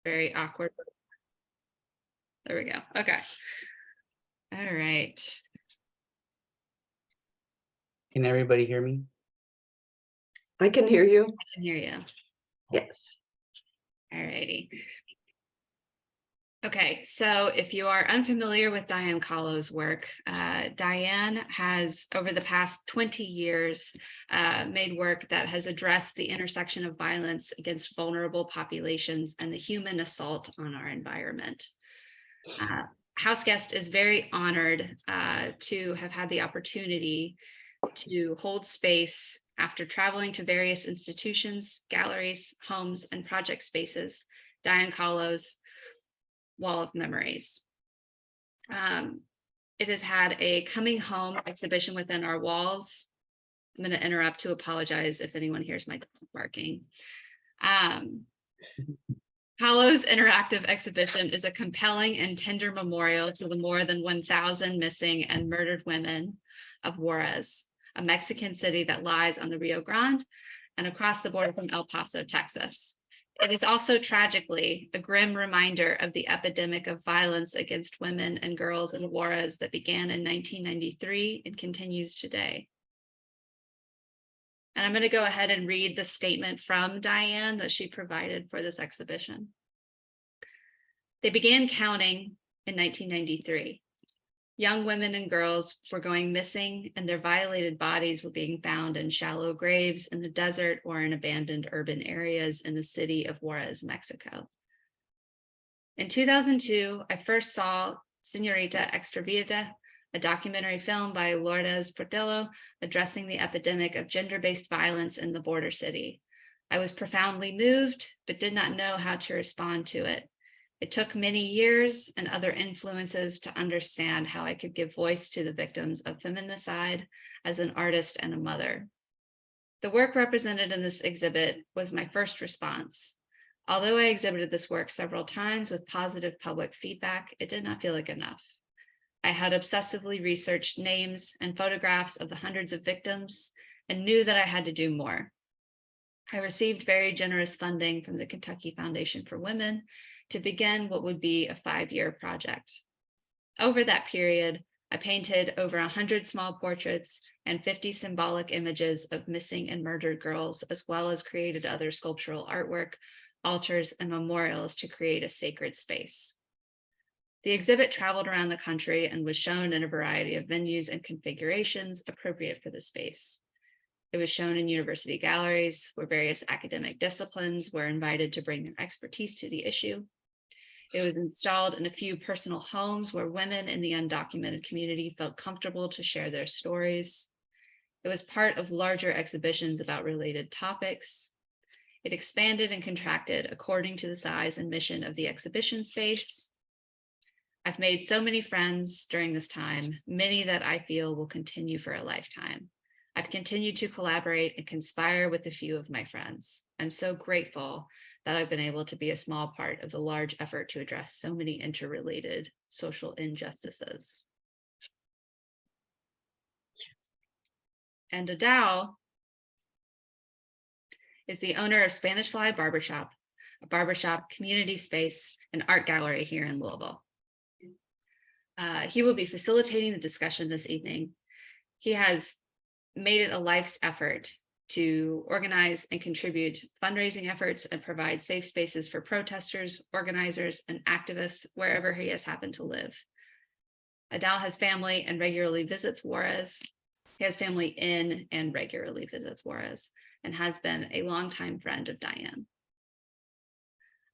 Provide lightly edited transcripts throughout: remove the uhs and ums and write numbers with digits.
very awkward. There we go. Okay. All right. Can everybody hear me? I can hear you. I can hear you. Yes. All righty. Okay, so if you are unfamiliar with Diane Kahlo's work, Diane has, over the past 20 years, made work that has addressed the intersection of violence against vulnerable populations and the human assault on our environment. Houseguest is very honored to have had the opportunity to hold space after traveling to various institutions, galleries, homes, and project spaces, Diane Kahlo's Wall of Memories. It has had a coming home exhibition within our walls. I'm going to interrupt to apologize if anyone hears my dog barking. Kahlo's interactive exhibition is a compelling and tender memorial to the more than 1,000 missing and murdered women of Juarez, a Mexican city that lies on the Rio Grande and across the border from El Paso, Texas. It is also tragically a grim reminder of the epidemic of violence against women and girls in Juarez that began in 1993 and continues today. And I'm going to go ahead and read the statement from Diane that she provided for this exhibition. They began counting in 1993. Young women and girls were going missing, and their violated bodies were being found in shallow graves in the desert or in abandoned urban areas in the city of Juarez, Mexico. In 2002, I first saw Señorita Extravida, a documentary film by Lourdes Portillo addressing the epidemic of gender-based violence in the border city. I was profoundly moved, but did not know how to respond to it. It took many years and other influences to understand how I could give voice to the victims of feminicide as an artist and a mother. The work represented in this exhibit was my first response. Although I exhibited this work several times with positive public feedback, it did not feel like enough. I had obsessively researched names and photographs of the hundreds of victims and knew that I had to do more. I received very generous funding from the Kentucky Foundation for Women to begin what would be a 5-year project. Over that period, I painted over 100 small portraits and 50 symbolic images of missing and murdered girls, as well as created other sculptural artwork, altars, and memorials to create a sacred space. The exhibit traveled around the country and was shown in a variety of venues and configurations appropriate for the space. It was shown in university galleries where various academic disciplines were invited to bring their expertise to the issue. It was installed in a few personal homes where women in the undocumented community felt comfortable to share their stories. It was part of larger exhibitions about related topics. It expanded and contracted according to the size and mission of the exhibition space. I've made so many friends during this time, many that I feel will continue for a lifetime. I've continued to collaborate and conspire with a few of my friends. I'm so grateful that I've been able to be a small part of the large effort to address so many interrelated social injustices. And Adal is the owner of Spanish Fly Barbershop, a barbershop community space and art gallery here in Louisville. He will be facilitating the discussion this evening. He has made it a life's effort to organize and contribute fundraising efforts and provide safe spaces for protesters, organizers, and activists wherever he has happened to live. Adal has family and regularly visits Juarez. He has family in and regularly visits Juarez and has been a longtime friend of Diane.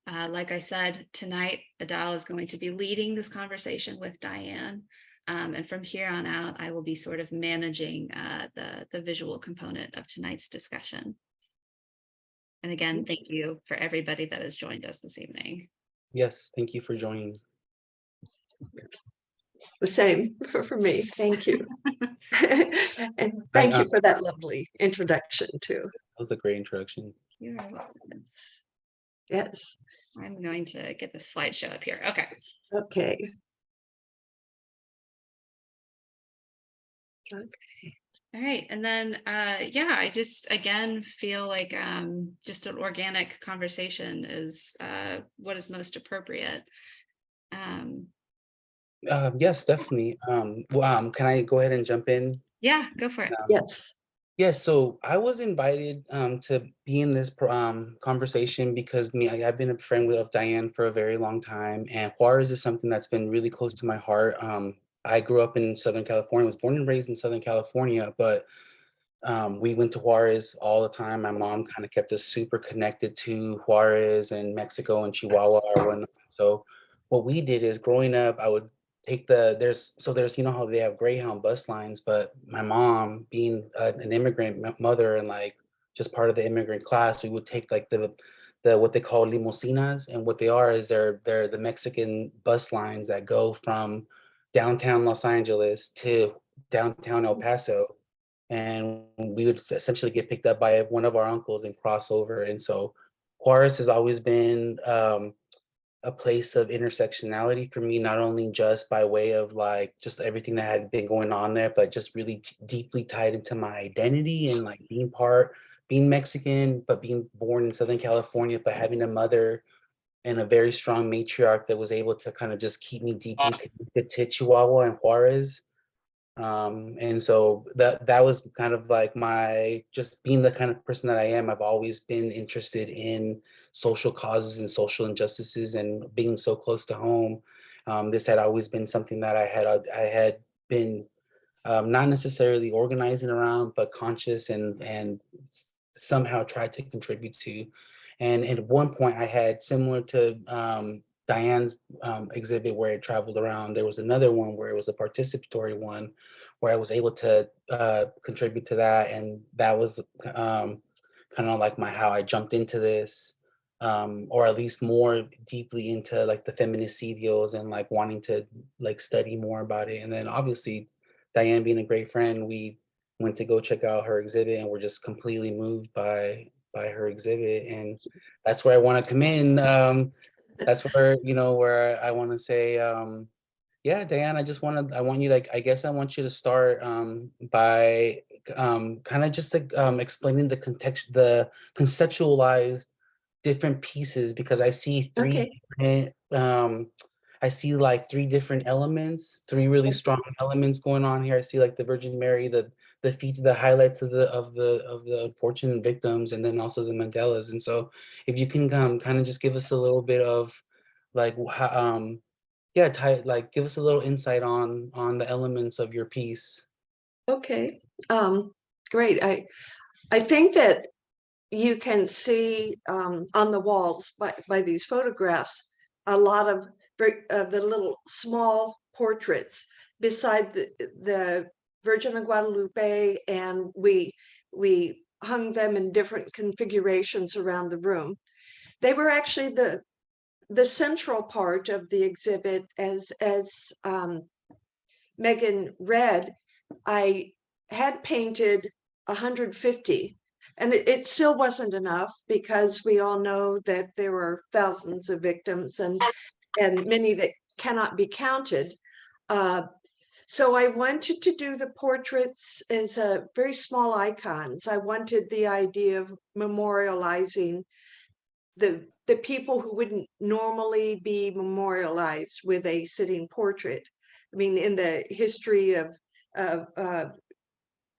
Like I said, tonight, Adal is going to be leading this conversation with Diane. And from here on out, I will be sort of managing the visual component of tonight's discussion. And again, thank you for everybody that has joined us this evening. Yes, thank you for joining. The same for me. Thank you. And thank you for that lovely introduction too. That was a great introduction. You're welcome. Yes. I'm going to get the slideshow up here. Okay. Okay. Okay. All right. And then, yeah, I just, again, feel like just an organic conversation is what is most appropriate. Um, Yes, definitely. Can I go ahead and jump in? yeah, go for it. Yes. Yes, so I was invited to be in this conversation because I've been a friend of Diane for a very long time, and Juarez is something that's been really close to my heart. I grew up in Southern California, was born and raised in Southern California, but we went to Juarez all the time. My mom kind of kept us super connected to Juarez and Mexico and Chihuahua or whatnot. So what we did is growing up, I would take there's you know how they have Greyhound bus lines, but my mom being an immigrant mother and like just part of the immigrant class, we would take like the what they call limosinas, and what they are is they're the Mexican bus lines that go from downtown Los Angeles to downtown El Paso, and we would essentially get picked up by one of our uncles and cross over. And so Juarez has always been a place of intersectionality for me, not only just by way of like just everything that had been going on there, but just really deeply tied into my identity and like being Mexican, but being born in Southern California, but having a mother and a very strong matriarch that was able to kind of just keep me deeply connected to Chihuahua and Juarez. And so that was kind of like my, just being the kind of person that I am. I've always been interested in social causes and social injustices, and being so close to home. This had always been something that I had been not necessarily organizing around, but conscious and somehow tried to contribute to. And at one point, I had, similar to Diane's exhibit where it traveled around, there was another one where it was a participatory one where I was able to contribute to that. And that was kind of like how I jumped into this, or at least more deeply into like the feminicidios and like wanting to like study more about it. And then obviously Diane being a great friend, we went to go check out her exhibit and we're just completely moved by her exhibit. And that's where I want to come in. That's where, where I want to say, yeah, Diane, I want you, like, I guess I want you to start by kind of just like explaining the conceptualized different pieces, because I see Okay. I see like three different elements, three really strong elements going on here. I see like the Virgin Mary, the feet, the highlights of the unfortunate victims, and then also the Mandelas. And so if you can kind of just give us a little bit of like how, yeah, give us a little insight on the elements of your piece. Okay. Great. I think that you can see on the walls by these photographs a lot of the little small portraits beside the Virgin of Guadalupe, and we hung them in different configurations around the room. They were actually the central part of the exhibit. As Megan read, I had painted 150, and it still wasn't enough, because we all know that there were thousands of victims and many that cannot be counted. So I wanted to do the portraits as very small icons. I wanted the idea of memorializing the people who wouldn't normally be memorialized with a sitting portrait. I mean, in the history of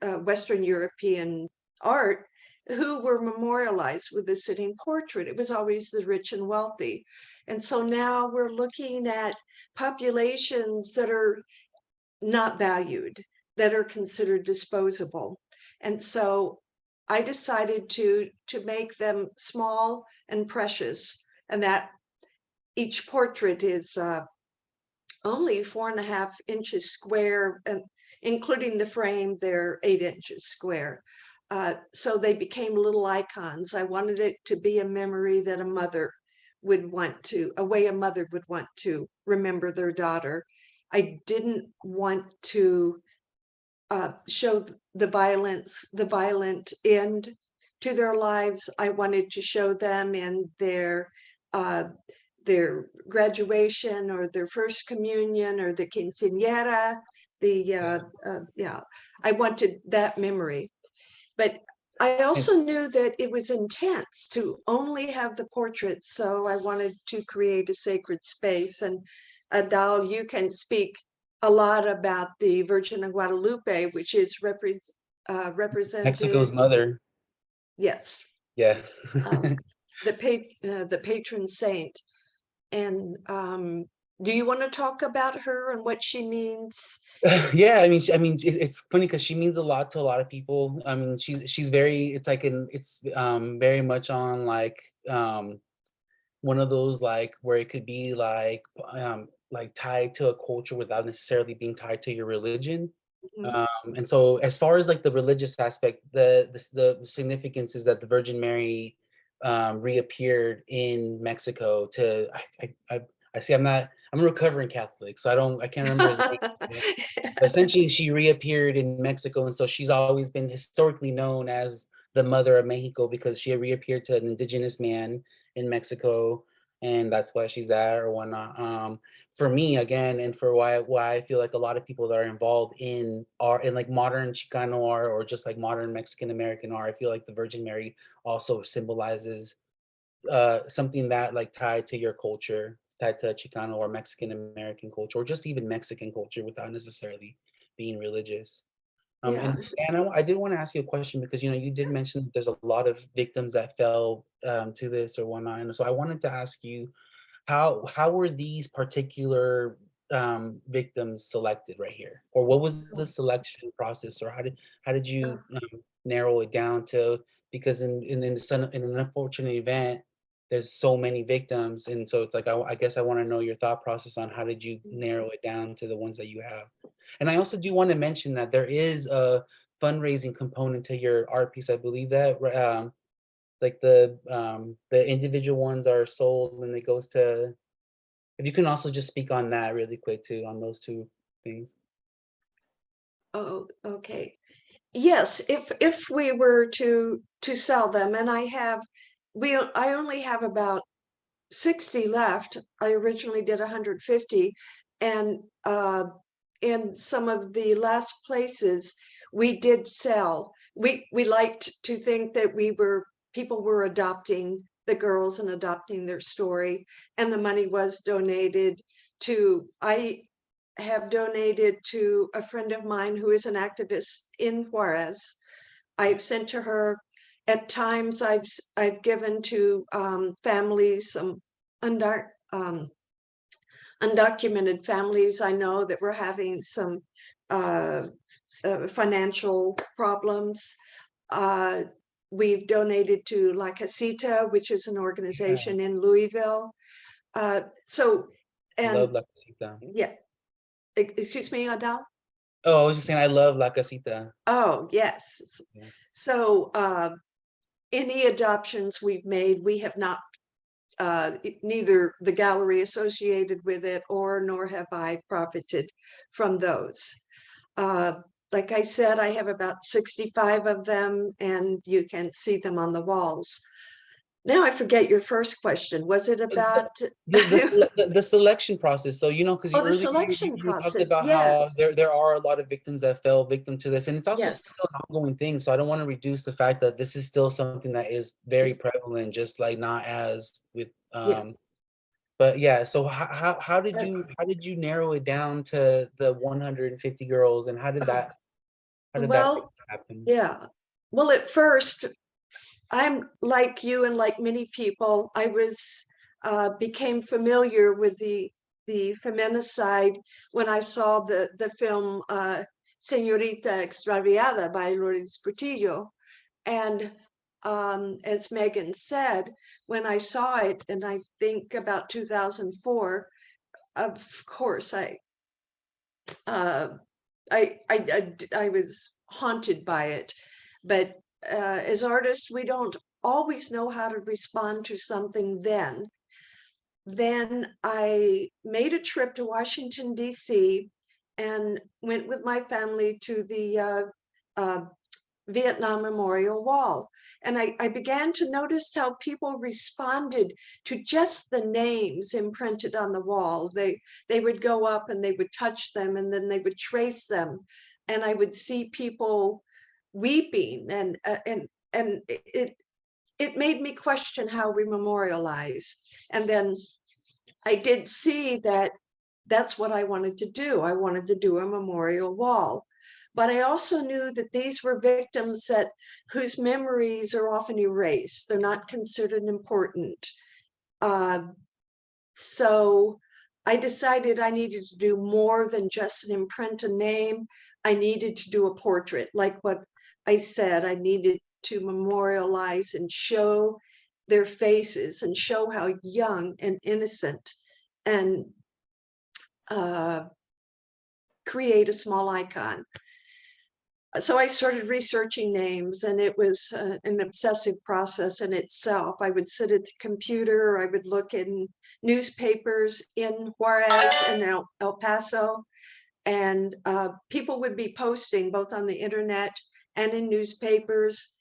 Western European art, who were memorialized with a sitting portrait? It was always the rich and wealthy. And so now we're looking at populations that are not valued, that are considered disposable. And so I decided to make them small and precious, and that each portrait is only 4.5 inches square, and including the frame, they're 8 inches square. So they became little icons. I wanted it to be a memory that a mother would want to, a way a mother would want to remember their daughter. I didn't want to show the violence, the violent end to their lives. I wanted to show them in their their graduation or their first communion or the quinceañera, yeah, I wanted that memory. But I also knew that it was intense to only have the portraits, so I wanted to create a sacred space. And Adal, you can speak a lot about the Virgin of Guadalupe, which is Mexico's represented, mother. yes, Yeah. um, the patron saint. And do you want to talk about her and what she means? Yeah, I mean, it's funny because she means a lot to a lot of people. I mean, she's very, it's like it's very much on one of those like where it could be like tied to a culture without necessarily being tied to your religion. Mhm. And so as far as like the religious aspect, the significance is that the Virgin Mary reappeared in Mexico to I see I'm a recovering Catholic, so I can't remember his name. But essentially, she reappeared in Mexico, and so she's always been historically known as the mother of Mexico because she reappeared to an indigenous man in Mexico, and that's why she's there or whatnot. For me, again, and for why I feel like a lot of people that are involved in art, in like modern Chicano art or just like modern Mexican American art, I feel like the Virgin Mary also symbolizes something that like tied to your culture, tied to Chicano or Mexican American culture, or just even Mexican culture without necessarily being religious. Yeah. And I did want to ask you a question because you did mention that there's a lot of victims that fell to this or whatnot, and so I wanted to ask you how were these particular victims selected right here, or what was the selection process, or how did you narrow it down to? Because in an unfortunate event, there's so many victims, and so it's like I guess I want to know your thought process on how did you narrow it down to the ones that you have. And I also do want to mention that there is a fundraising component to your art piece. I believe that like the individual ones are sold and it goes to, if you can also just speak on that really quick too, on those two things. Oh, okay. Yes, if we were to sell them, and I only have about 60 left. I originally did 150, and in some of the last places we did sell. We liked to think that people were adopting the girls and adopting their story, and the money was donated to. I have donated to a friend of mine who is an activist in Juarez. I've sent to her. At times, I've given to families, some um, undocumented families I know that were having some uh, financial problems. Uh, we've donated to La Casita, which is an Yeah, organization in Louisville. So, and love La Casita. yeah, excuse me, Adal. Oh, I was just saying I love La Casita. Oh, yes. Yeah. So, any adoptions we've made, we have not, neither the gallery associated with it nor have I profited from those. Uh, like I said, I have about 65 of them, and you can see them on the walls. Now I forget your first question. Was it about? The selection process. So because Oh, you the earlier selection you talked process. about how Yes, there are a lot of victims that fell victim to this, and it's also yes, still an ongoing thing. So I don't want to reduce the fact that this is still something that is very yes, prevalent, just like not as with yes. But yeah, so how did That's, you narrow it down to the 150 girls, and oh, how did that well, happen? yeah. Well, at first, I'm like you and like many people, I was became familiar with the feminicide when I saw the film Señorita Extraviada by Lourdes Portillo. And as Megan said, when I saw it, and I think about 2004, of course, uh, I was haunted by it. But as artists, we don't always know how to respond to something then. Then I made a trip to Washington, D.C., and went with my family to the uh, Vietnam Memorial Wall. And I began to notice how people responded to just the names imprinted on the wall. They would go up and they would touch them, and then they would trace them. And I would see people weeping, and it made me question how we memorialize. And then I did see that that's what I wanted to do. I wanted to do a memorial wall. But I also knew that these were victims whose memories are often erased. They're not considered important. So I decided I needed to do more than just an imprint, a name. I needed to do a portrait. Like what I said, I needed to memorialize and show their faces and show how young and innocent, and create a small icon. So I started researching names, and it was an obsessive process in itself. I would sit at the computer, I would look in newspapers in Juarez and El Paso, and people would be posting both on the internet and in newspapers,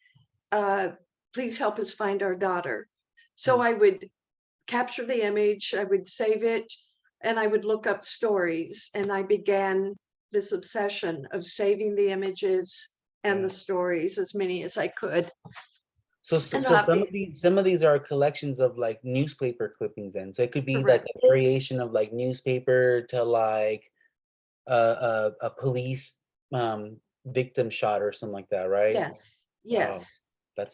please help us find our daughter. So I would capture the image, I would save it, and I would look up stories, and I began this obsession of saving the images and the stories, as many as I could. So some of these are collections of like newspaper clippings, then. So it could be like a variation of like newspaper to like a police victim shot or something like that, right? Yes, yes.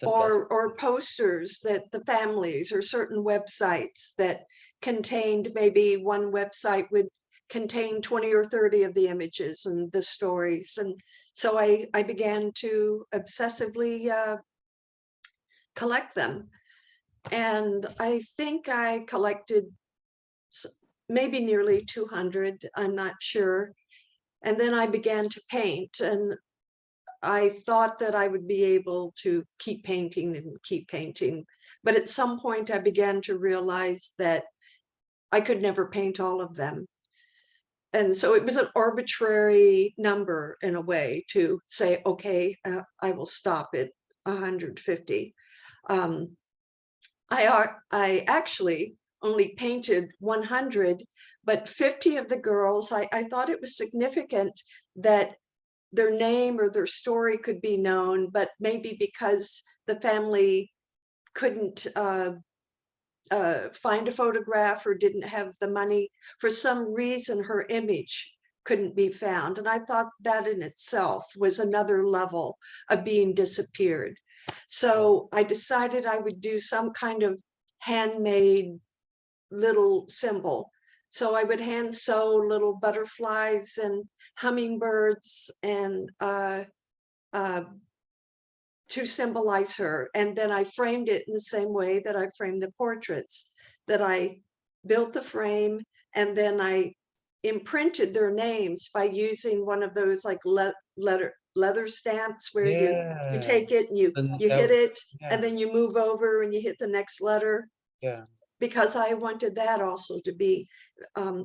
Wow. Or posters that the families, or certain websites that contained, maybe one website would contain 20 or 30 of the images and the stories. And so I began to obsessively collect them. And I think I collected maybe nearly 200, I'm not sure. And then I began to paint, and I thought that I would be able to keep painting and keep painting. But at some point I began to realize that I could never paint all of them. And so it was an arbitrary number in a way to say, okay, I will stop at 150. I actually only painted 100, but 50 of the girls, I thought it was significant that their name or their story could be known, but maybe because the family couldn't find a photograph or didn't have the money, for some reason her image couldn't be found. And I thought that in itself was another level of being disappeared. So I decided I would do some kind of handmade little symbol. So I would hand sew little butterflies and hummingbirds and to symbolize her. And then I framed it in the same way that I framed the portraits, that I built the frame, and then I imprinted their names by using one of those like leather stamps where you take it and you hit it, and then you move over and you hit the next letter. Because I wanted that also to be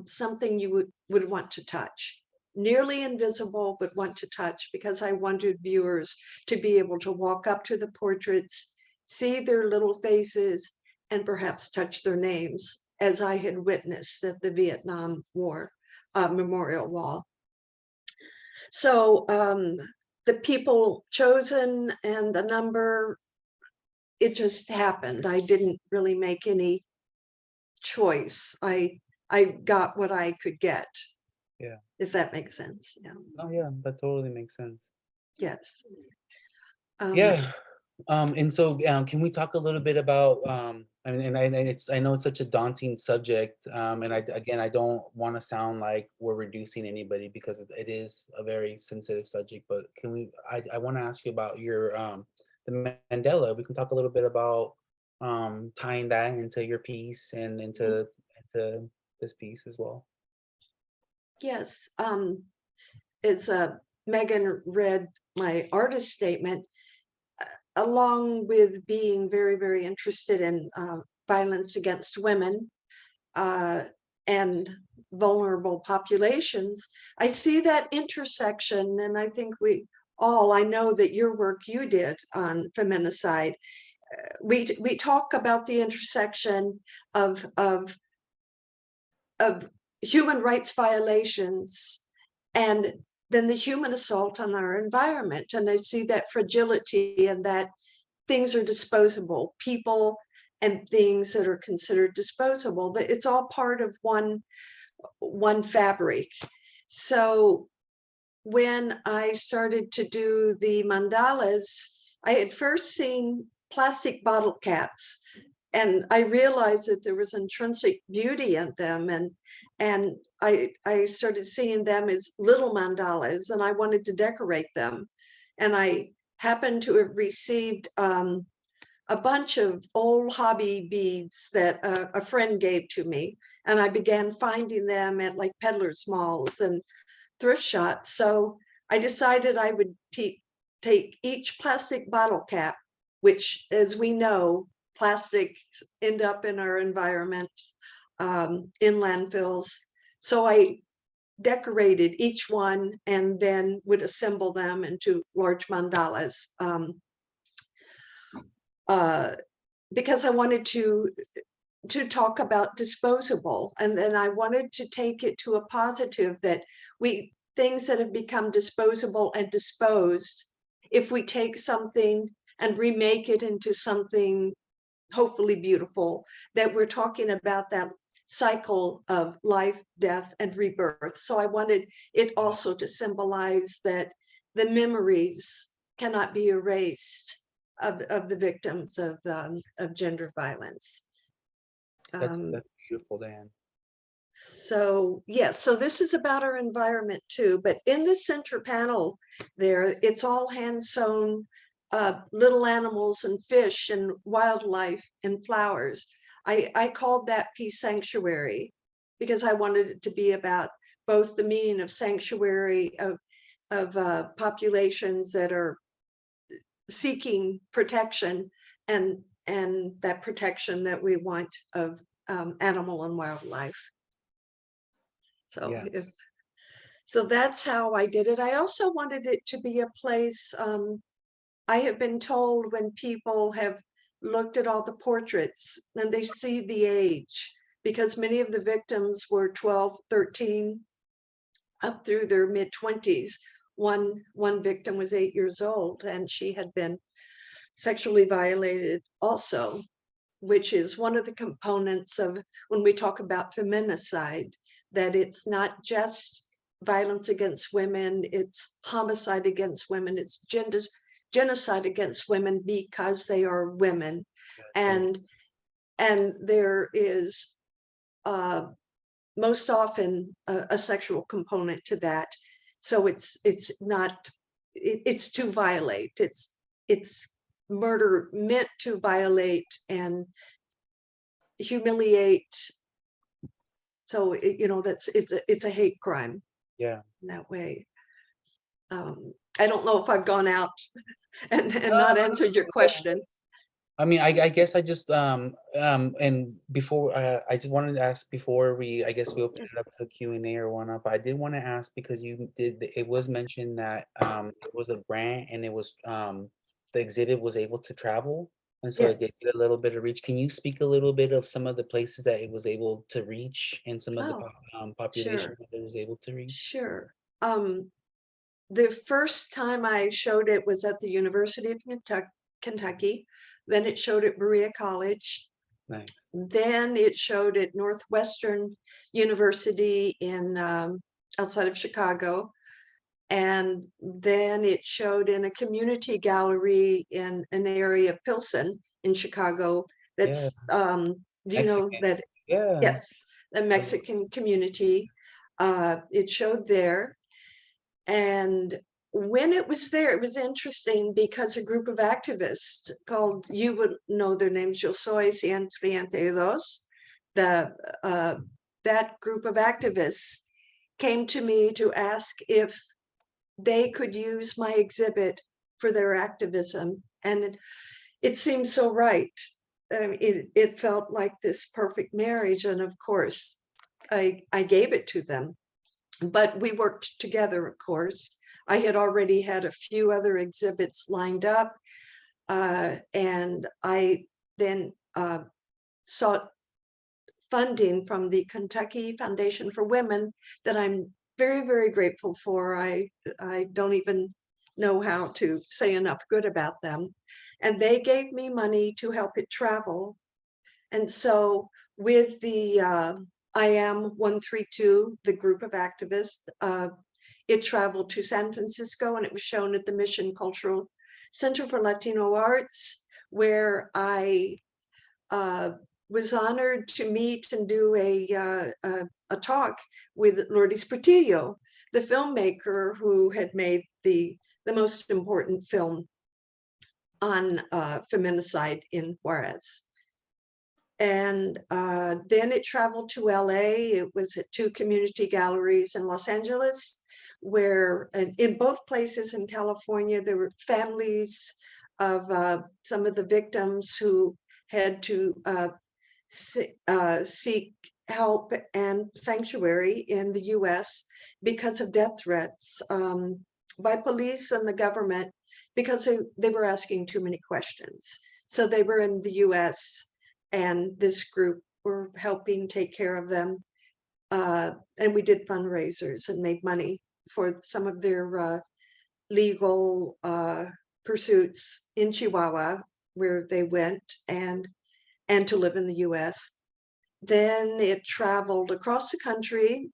something you would want to touch. Nearly invisible, but want to touch, because I wanted viewers to be able to walk up to the portraits, see their little faces, and perhaps touch their names, as I had witnessed at the Vietnam War Memorial Wall. So the people chosen and the number, it just happened. I didn't really make any choice. I got what I could get. If that makes sense. Oh yeah, that totally makes sense. Yes. And so can we talk a little bit about I mean, and I know it's such a daunting subject, and I don't want to sound like we're reducing anybody, because it is a very sensitive subject, but I want to ask you about your the Mandela. We can talk a little bit about tying that into your piece and into this piece as well. Yes. As Megan read my artist statement, along with being very, very interested in violence against women and vulnerable populations, I see that intersection, and I think I know that your work you did on feminicide we talk about the intersection of human rights violations and then the human assault on our environment. And I see that fragility and that things are disposable, people and things that are considered disposable, that it's all part of one fabric. So when I started to do the mandalas, I had first seen plastic bottle caps, and I realized that there was intrinsic beauty in them, and I started seeing them as little mandalas, and I wanted to decorate them. And I happened to have received a bunch of old hobby beads that a friend gave to me, and I began finding them at like peddlers malls and thrift shops. So I decided I would take each plastic bottle cap, which, as we know, plastics end up in our environment, in landfills. So I decorated each one and then would assemble them into large mandalas, because I wanted to talk about disposable, and then I wanted to take it to a positive, that things that have become disposable and disposed, if we take something and remake it into something hopefully beautiful, that we're talking about that cycle of life, death, and rebirth. So I wanted it also to symbolize that the memories cannot be erased of the victims of gender violence. That's beautiful, Diane. So yes, so this is about our environment too, but in the center panel there, it's all hand sewn little animals and fish and wildlife and flowers. I called that piece Sanctuary because I wanted it to be about both the meaning of sanctuary of populations that are seeking protection, and that protection that we want of animal and wildlife. So Yeah. so that's how I did it. I also wanted it to be a place, I have been told when people have looked at all the portraits and they see the age, because many of the victims were 12, 13, up through their mid-20s. One victim was 8 years old, and she had been sexually violated also, which is one of the components of when we talk about feminicide, that it's not just violence against women, it's homicide against women, it's genocide against women because they are women. And there is most often a sexual component to that. So it's not, it's to violate, it's murder meant to violate and humiliate. So it's a hate crime. Yeah. In that way. I don't know if I've gone out and not answered your question. I mean, I guess I just and before I just wanted to ask before I guess we open it up to Q&A or whatnot, but I did want to ask because it was mentioned that it was a grant and it was the exhibit was able to travel, and so it did Yes. get a little bit of reach. Can you speak a little bit of some of the places that it was able to reach and some of the population Sure. that it was able to reach? Sure. The first time I showed it was at the University of Kentucky. Then it showed at Berea College. Nice. Then it showed at Northwestern University in outside of Chicago. And then it showed in a community gallery in an area of Pilsen in Chicago. That's do you know that? Yeah. Yes, the Mexican community. It showed there. And when it was there, it was interesting because a group of activists called, you would know their names, Yo Soy 132, that group of activists came to me to ask if they could use my exhibit for their activism. And it seemed so right. It felt like this perfect marriage. And of course, I gave it to them. But we worked together, of course. I had already had a few other exhibits lined up. And I then sought funding from the Kentucky Foundation for Women that I'm very, very grateful for. I don't even know how to say enough good about them. And they gave me money to help it travel. And so with the I Am 132, the group of activists, it traveled to San Francisco and it was shown at the Mission Cultural Center for Latino Arts, where I was honored to meet and do a talk with Lourdes Portillo, the filmmaker who had made the most important film on feminicide in Juarez. And then it traveled to LA. It was at 2 community galleries in Los Angeles, where in both places in California, there were families of some of the victims who had to seek help and sanctuary in the US because of death threats by police and the government, because they were asking too many questions. So they were in the US, and this group were helping take care of them. And we did fundraisers and made money for some of their legal pursuits in Chihuahua, where they went, and to live in the US. Then it traveled across the country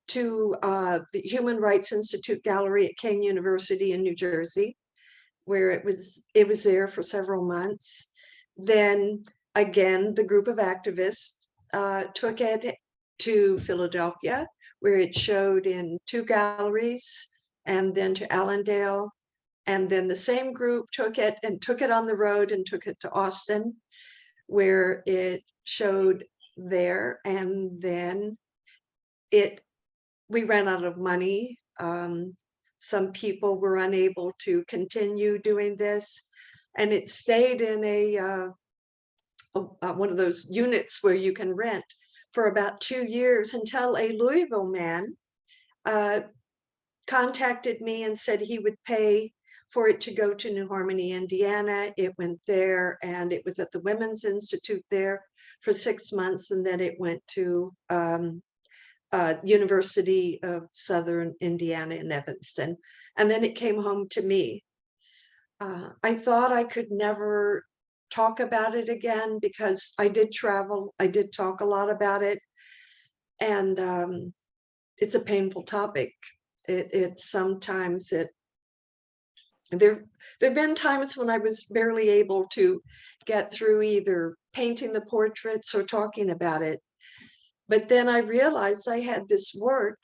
to the Human Rights Institute Gallery at Kean University in New Jersey, where it was there for several months. Then again, the group of activists took it to Philadelphia, where it showed in 2 galleries, and then to Allendale. And then the same group took it on the road and took it to Austin, where it showed there. And then we ran out of money. Some people were unable to continue doing this, and it stayed in a one of those units where you can rent for about 2 years, until a Louisville man contacted me and said he would pay for it to go to New Harmony, Indiana. It went there, and it was at the Women's Institute there for 6 months, and then it went to University of Southern Indiana in Evanston, and then it came home to me. I thought I could never talk about it again, because I did travel, I did talk a lot about it, and it's a painful topic. There have been times when I was barely able to get through either painting the portraits or talking about it. But then I realized I had this work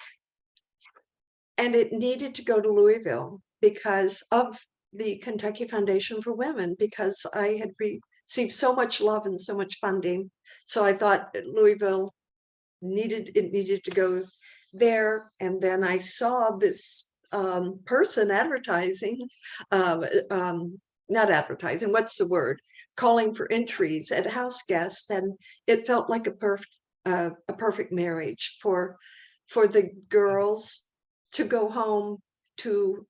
and it needed to go to Louisville because of the Kentucky Foundation for Women, because I had received so much love and so much funding. So I thought Louisville needed to go there. And then I saw this person advertising, not advertising, what's the word? Calling for entries at houseguest, and it felt like a perfect marriage for the girls to go home to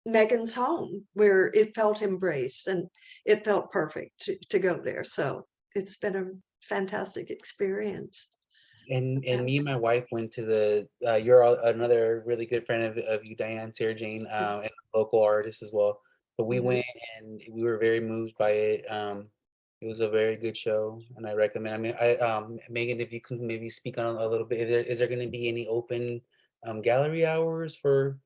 Megan's home, where it felt embraced and it felt perfect to go there. So it's been a fantastic experience. And me and my wife went to the you're another really good friend of you, Diane, Sarah Jane, and a local artist as well. But we went and we were very moved by it. It was a very good show, and I recommend. I mean, Megan, if you could maybe speak on a little bit. Is there going to be any open gallery hours for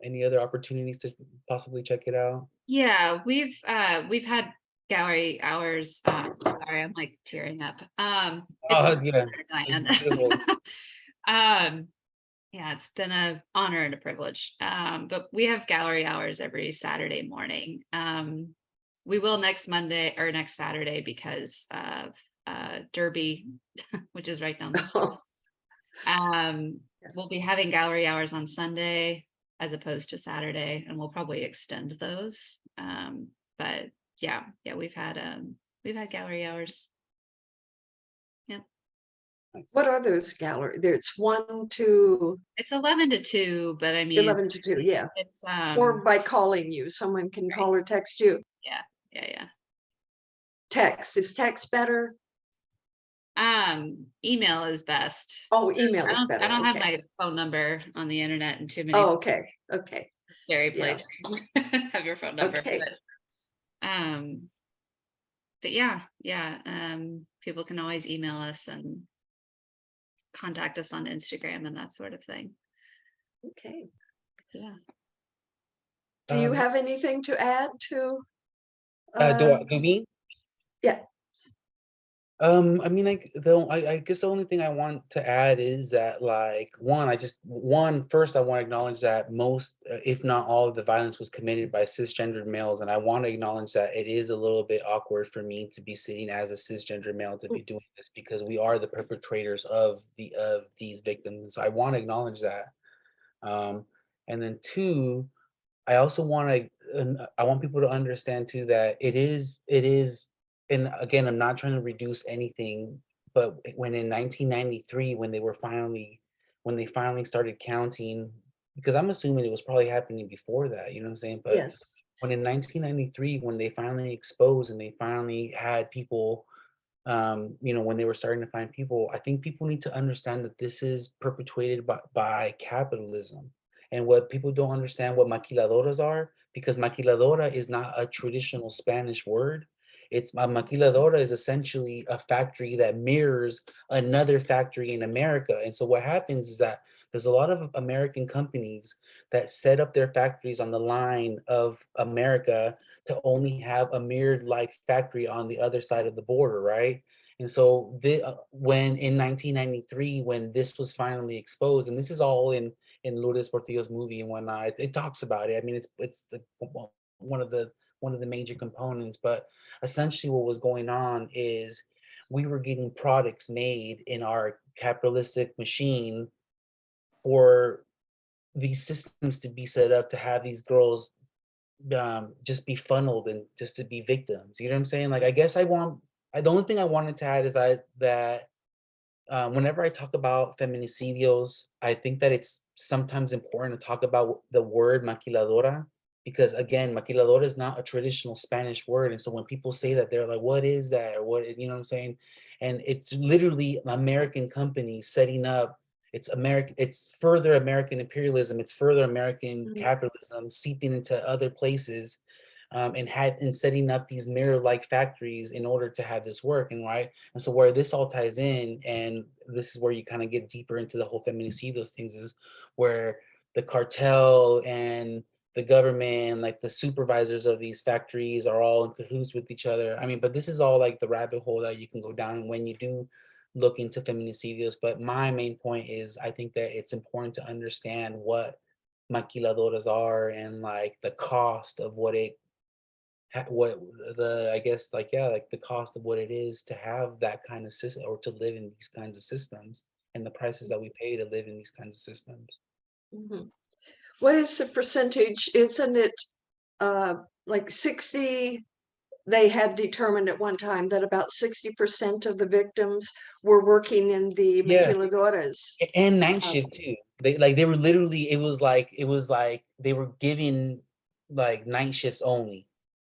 any other opportunities to possibly check it out? Yeah, we've had gallery hours. Sorry, I'm like tearing up. It's Yeah, Diane. beautiful. Yeah, it's been an honor and a privilege. But we have gallery hours every Saturday morning. We will next Monday or next Saturday because of Derby, which is right down the street. We'll be having gallery hours on Sunday as opposed to Saturday, and we'll probably extend those. But yeah, we've had gallery hours. Yeah. Nice. What are those gallery? It's 1 to It's 11 to 2, but I mean, 11 to 2, yeah. it's Or by calling you, someone can call or text you. yeah, yeah, yeah. Text, is text better? Email is best. Oh, email is I better, don't have okay. my phone number on the internet in too many Oh, okay, okay, scary yeah. places. Have your phone number. Okay. But yeah, people can always email us and contact us on Instagram and that sort of thing. Okay. Yeah. Do you Um, have anything to add to? do me? Yeah, I mean, I guess the only thing I want to add is that, like, first, I want to acknowledge that most, if not all, of the violence was committed by cisgendered males, and I want to acknowledge that it is a little bit awkward for me to be sitting as a cisgender male to be doing this because we are the perpetrators of these victims. So I want to acknowledge that, and then two, I also want to, I want people to understand too that it is, and again, I'm not trying to reduce anything, but when in 1993, when they finally started counting, because I'm assuming it was probably happening before that, you know what I'm saying? But yes. when in 1993, when they finally exposed and they finally had people, when they were starting to find people, I think people need to understand that this is perpetuated by capitalism. And what people don't understand what maquiladoras are, because maquiladora is not a traditional Spanish word. It's a maquiladora is essentially a factory that mirrors another factory in America. And so what happens is that there's a lot of American companies that set up their factories on the line of America to only have a mirrored like factory on the other side of the border, right? And so when in 1993, when this was finally exposed, and this is all in Lourdes Portillo's movie and whatnot, it talks about it. I mean, it's one of the one of the major components, but essentially what was going on is we were getting products made in our capitalistic machine for these systems to be set up to have these girls just be funneled and just to be victims. You know what I'm saying? Like, I guess the only thing I wanted to add is that whenever I talk about feminicidios, I think that it's sometimes important to talk about the word maquiladora, because again, maquiladora is not a traditional Spanish word. And so when people say that, they're like, what is that? Or what, you know what I'm saying? And it's literally American companies setting up, it's further American imperialism, it's further American Mhm, capitalism seeping into other places, and setting up these mirror-like factories in order to have this work. And right. And so where this all ties in, and this is where you kind of get deeper into the whole feminicidios things, is where the cartel and the government, like the supervisors of these factories, are all in cahoots with each other. I mean, but this is all like the rabbit hole that you can go down when you do look into feminicidios. But my main point is, I think that it's important to understand what maquiladoras are and like the cost of what the, I guess, like, yeah, like the cost of what it is to have that kind of system or to live in these kinds of systems, and the prices that we pay to live in these kinds of systems. mhm. What is the percentage? Isn't it like 60? They had determined at one time that about 60% of the victims were working in the Yeah, maquiladoras. and night Uh, shift too. They were literally, it was like they were giving like night shifts only.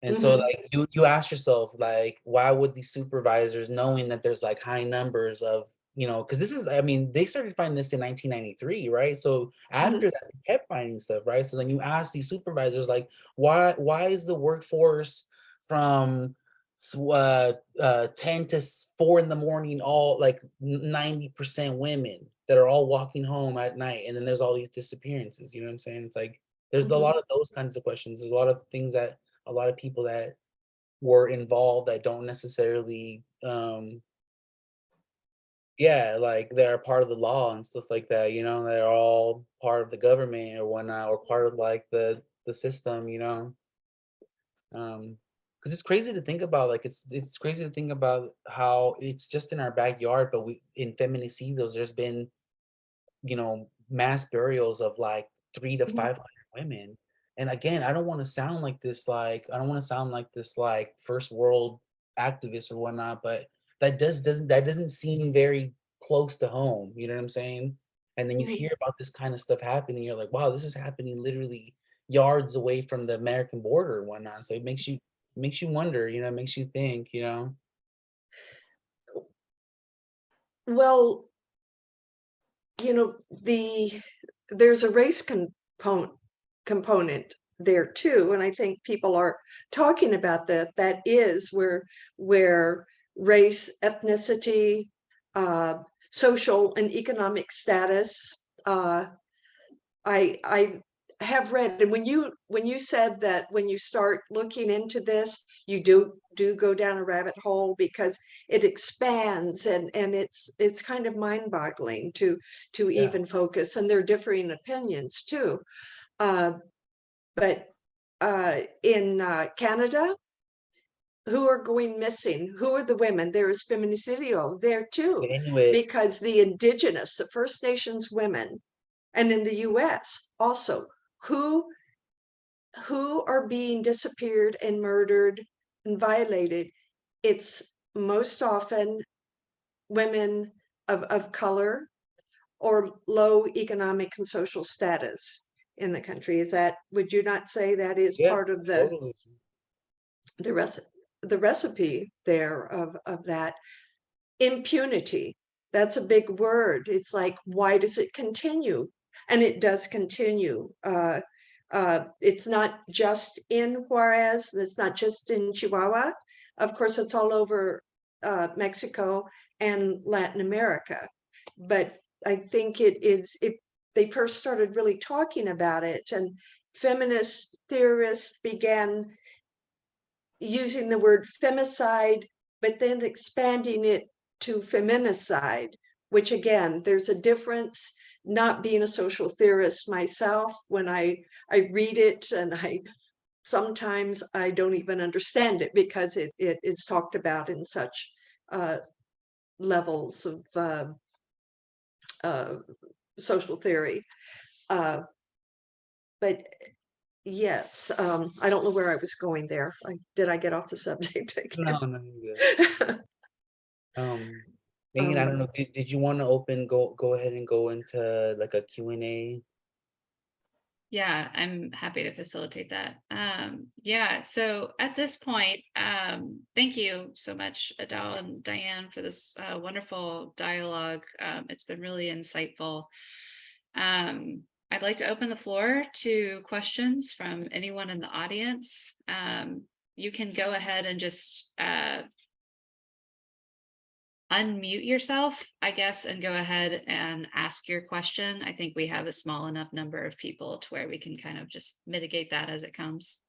And so mhm, like you ask yourself, like, why would these supervisors, knowing that there's like high numbers of, because this is, I mean, they started finding this in 1993, right? So mhm, after that, they kept finding stuff, right? So then you ask these supervisors, like, why is the workforce from 10 to 4 in the morning, all like 90% women that are all walking home at night, and then there's all these disappearances, you know what I'm saying? It's like there's a mhm, lot of those kinds of questions. There's a lot of things that a lot of people that were involved that don't necessarily yeah, like they're part of the law and stuff like that, they're all part of the government or whatnot, or part of like the system, because it's crazy to think about, like it's crazy to think about how it's just in our backyard, but we in feminicidios there's been, mass burials of like 3 to mhm, 500 women. And again, I don't want to sound like this, like I don't want to sound like this like first world activist or whatnot, but that doesn't seem very close to home, you know what I'm saying? And then you Mhm. hear about this kind of stuff happening, you're like, wow, this is happening literally yards away from the American border and whatnot. So it makes you wonder, you know, it makes you think, you know. Well, there's a race component there too, and I think people are talking about that. That is where race, ethnicity, uh, social and economic status. I have read, and when you said that when you start looking into this, you do go down a rabbit hole because it expands, and it's kind of mind-boggling to Yeah. even focus, and there are differing opinions too. Uh, but in Canada, who are going missing? Who are the women? There is feminicidio there too, But anyway, because the First Nations women, and in the US also, who who are being disappeared and murdered and violated. It's most often women of color or low economic and social status in the country. Would you not say that is yeah, part of totally. the recipe, the recipe there of that? Impunity, that's a big word. It's like, why does it continue? And it does continue. It's not just in Juarez, it's not just in Chihuahua. Of course, it's all over Mexico and Latin America. But I think they first started really talking about it, and feminist theorists began using the word femicide, but then expanding it to feminicide, which again, there's a difference. Not being a social theorist myself, when I read it, and sometimes I don't even understand it because it is talked about in such levels of uh, social theory. Uh, but yes, I don't know where I was going there. Did I get off the subject No, again? no, you're good. Um, Megan, I don't Um, know, did you want to go ahead and go into like a Q&A? Yeah, I'm happy to facilitate that. Yeah, so at this point, thank you so much, Adal and Diane, for this wonderful dialogue. It's been really insightful. I'd like to open the floor to questions from anyone in the audience. You can go ahead and just unmute yourself, I guess, and go ahead and ask your question. I think we have a small enough number of people to where we can kind of just mitigate that as it comes.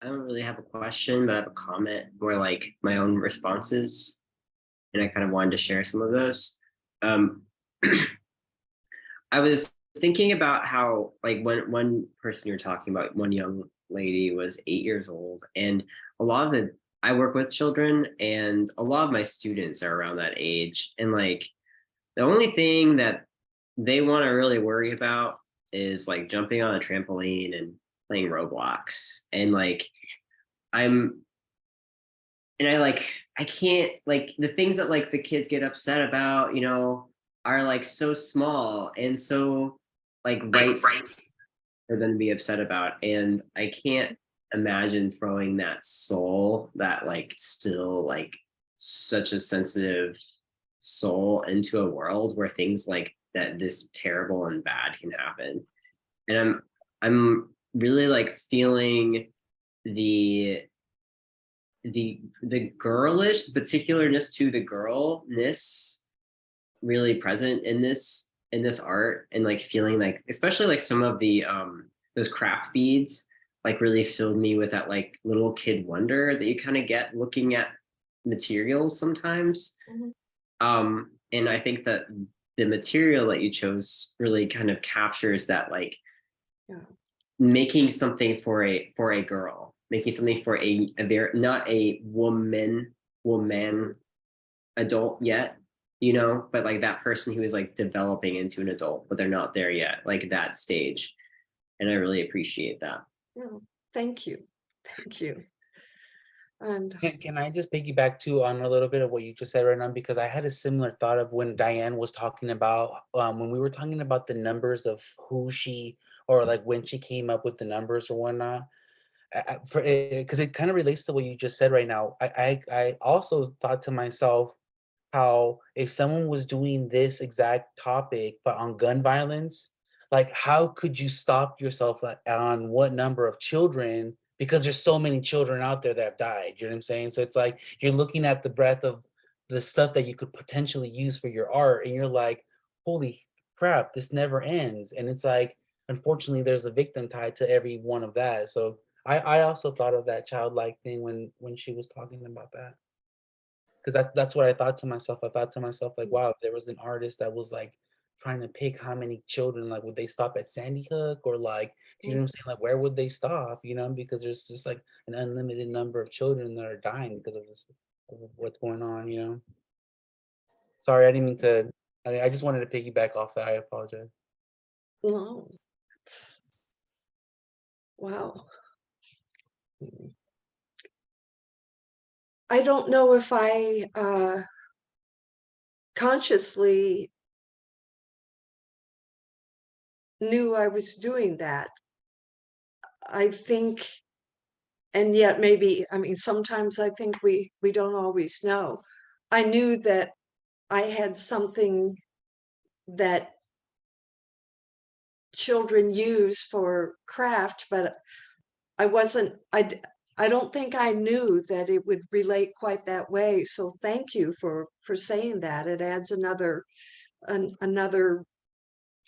I don't really have a question, but I have a comment, more like my own responses. And I kind of wanted to share some of those. Um, I was thinking about how, like, one person you're talking about, one young lady was 8 years old. And I work with children, and a lot of my students are around that age. And like, the only thing that they want to really worry about is like jumping on a trampoline and playing Roblox. And like, I'm and I can't, like, the things that like the kids get upset about, are like so small and so like rights for them to be upset about. And I can't imagine throwing that soul, that like still like such a sensitive soul, into a world where things like that, this terrible and bad, can happen. And I'm really like feeling the the girlish, the particularness to the girlness really present in this art. And like feeling like, especially like some of the those craft beads, like really filled me with that like little kid wonder that you kind of get looking at materials sometimes. Mhm. And I think that the material that you chose really kind of captures that, like, Yeah. making something for a girl, making something for a very, not a woman adult yet, but like that person who is like developing into an adult, but they're not there yet, like that stage. And I really appreciate that. No, thank you. Thank you. And Can I just piggyback too on a little bit of what you just said right now? Because I had a similar thought of when Diane was talking about, when we were talking about the numbers of who she, or like when she came up with the numbers or whatnot. For because it kind of relates to what you just said right now. I also thought to myself, how if someone was doing this exact topic but on gun violence, like how could you stop yourself on what number of children, because there's so many children out there that have died, you know what I'm saying? So it's like you're looking at the breadth of the stuff that you could potentially use for your art, and you're like, holy crap, this never ends. And it's like, unfortunately, there's a victim tied to every one of that. So I also thought of that childlike thing when she was talking about that, because that's what I thought to myself. I thought to myself, like, wow, if there was an artist that was like trying to pick how many children, like, would they stop at Sandy Hook, or like, do you know what I'm saying? Like, where would they stop? You know, because there's just like an unlimited number of children that are dying because of this, of what's going on. You know. Sorry, I didn't mean to. I just wanted to piggyback off that. I apologize. no, wow. I don't know if I consciously knew I was doing that. I think, and yet maybe, I mean, sometimes I think we don't always know. I knew that I had something that children use for craft, but I wasn't, I don't think I knew that it would relate quite that way. So thank you for saying that. It adds another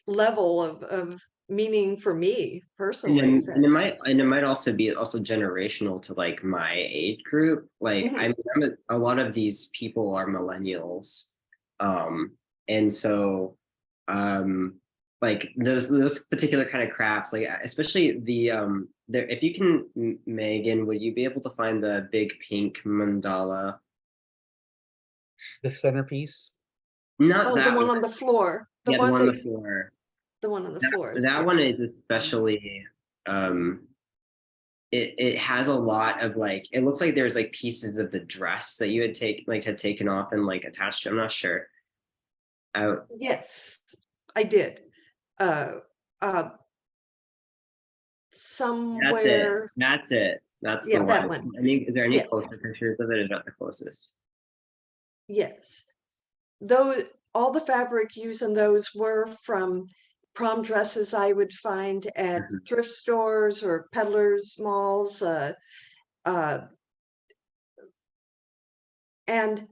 level of meaning for me personally. That And it might also be also generational to like my age group. Like Mhm. I mean, a lot of these people are millennials, and so like those particular kind of crafts, like especially the there. If you can, Megan, would you be able to find the big pink mandala? The centerpiece. Not Oh, the that one one. on the floor, Yeah, the one on the floor. the one on the That floor. that one Yes. is especially it has a lot of like, it looks like there's like pieces of the dress that you had taken off and like attached. I'm not sure. Yes, I did. Uh, uh, That's it. somewhere, That's it. That's the yeah, that one. one. I mean, is there any Yes, closer pictures of it? Is that the closest? yes. Though all the fabric used in those were from prom dresses I would find at Mhm. thrift stores or peddlers malls. Uh, and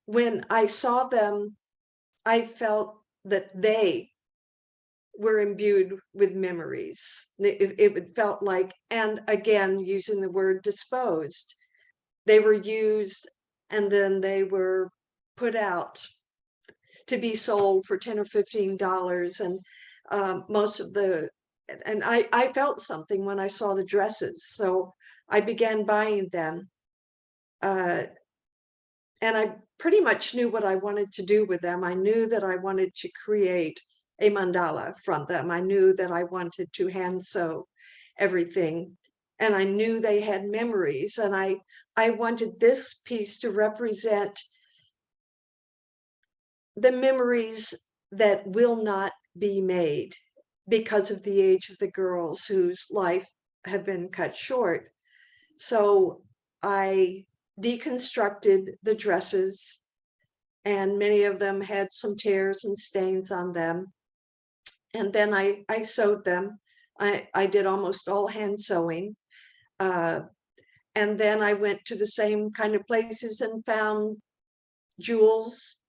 when I saw them, I felt that they were imbued with memories. It felt like, and again, using the word disposed, they were used and then they were put out to be sold for $10 or $15. And most of the, and I felt something when I saw the dresses. So I began buying them. Uh, and I pretty much knew what I wanted to do with them. I knew that I wanted to create a mandala from them. I knew that I wanted to hand sew everything. And I knew they had memories. And I wanted this piece to represent the memories that will not be made because of the age of the girls whose life have been cut short. So I deconstructed the dresses, and many of them had some tears and stains on them. And then I sewed them. I did almost all hand sewing. Uh, and then I went to the same kind of places and found jewels,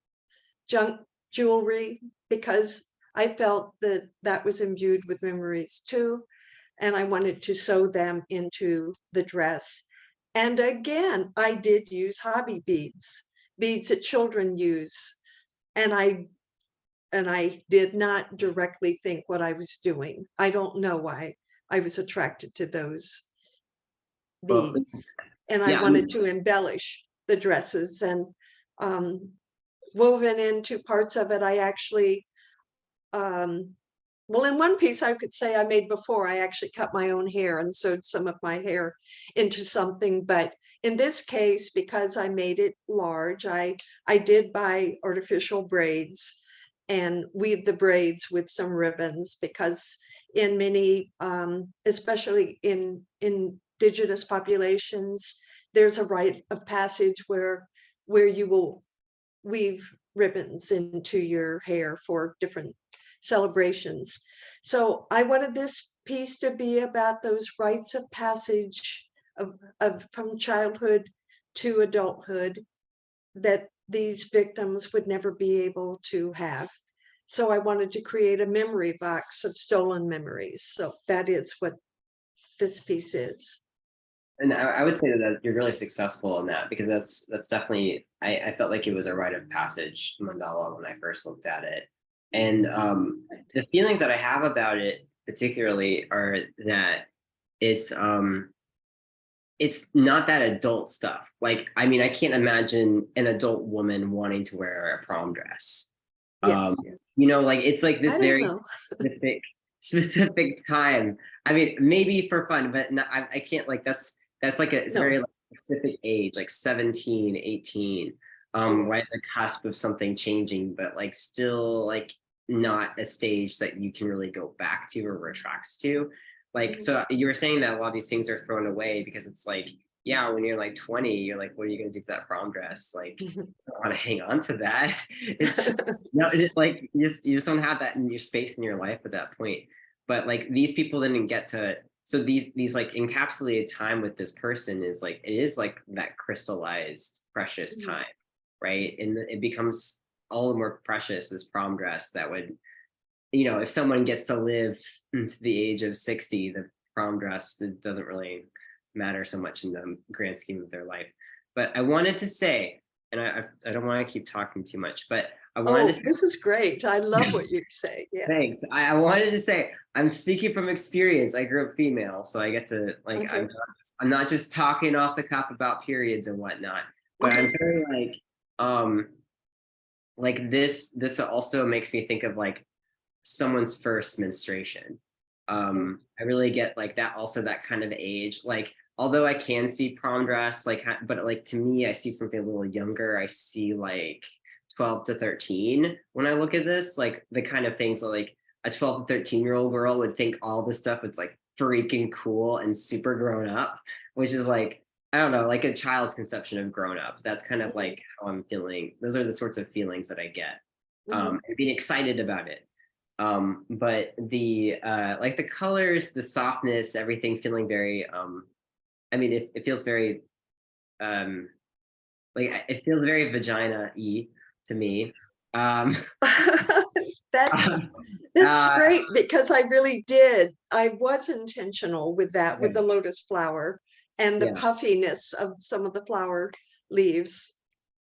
junk jewelry, because I felt that that was imbued with memories too. And I wanted to sew them into the dress. And again, I did use hobby beads, beads that children use. And I did not directly think what I was doing. I don't know why I was attracted to those Well, beads. And I yeah, wanted to embellish the dresses, and um, woven into parts of it, I actually, well, in one piece I could say I made before, I actually cut my own hair and sewed some of my hair into something, but in this case, because I made it large, I did buy artificial braids and weave the braids with some ribbons, because in many, especially in indigenous populations, there's a rite of passage where you will weave ribbons into your hair for different celebrations. So I wanted this piece to be about those rites of passage of from childhood to adulthood that these victims would never be able to have. So I wanted to create a memory box of stolen memories. So that is what this piece is. And I would say that you're really successful in that, because that's definitely, I felt like it was a rite of passage mandala when I first looked at it. And the feelings that I have about it particularly are that it's not that adult stuff. Like, I mean, I can't imagine an adult woman wanting to wear a prom dress. Yes, You know, like it's like this I don't very know. specific time. I mean, maybe for fun, but no, I can't, like that's like it's No. very like, specific age, like 17, 18, right Yes. at the cusp of something changing, but like still like not a stage that you can really go back to or retract to. Like, so you were saying that a lot of these things are thrown away because it's like, yeah, when you're like 20, you're like, what are you gonna do for that prom dress? Like, I don't want to hang on to that. It's no, it's like you just don't have that in your space in your life at that point. But like these people didn't get to, so these like encapsulated time with this person is like, it is like that crystallized precious time, right? And it becomes all the more precious, this prom dress that would, you know, if someone gets to live into the age of 60, the prom dress, it doesn't really matter so much in the grand scheme of their life. But I wanted to say, and I don't want to keep talking too much, but I wanted to say, This is great. I love what you're saying. Yes. thanks. I wanted to say, I'm speaking from experience. I grew up female, so I get to like, Okay. I'm not just talking off the cuff about periods and whatnot, but I'm very like this also makes me think of like someone's first menstruation. I really get like that, also that kind of age, like although I can see prom dress like, but like to me I see something a little younger. I see like 12 to 13 when I look at this, like the kind of things that like a 12 to 13-year-old girl would think all this stuff is like freaking cool and super grown up, which is like, I don't know, like a child's conception of grown up. That's kind of like how I'm feeling. Those are the sorts of feelings that I get, being excited about it. But the like the colors, the softness, everything feeling very I mean it feels very like it feels very vagina-y to me. That's great, because I really did. I was intentional with that, with the lotus flower and the puffiness of some of the flower leaves.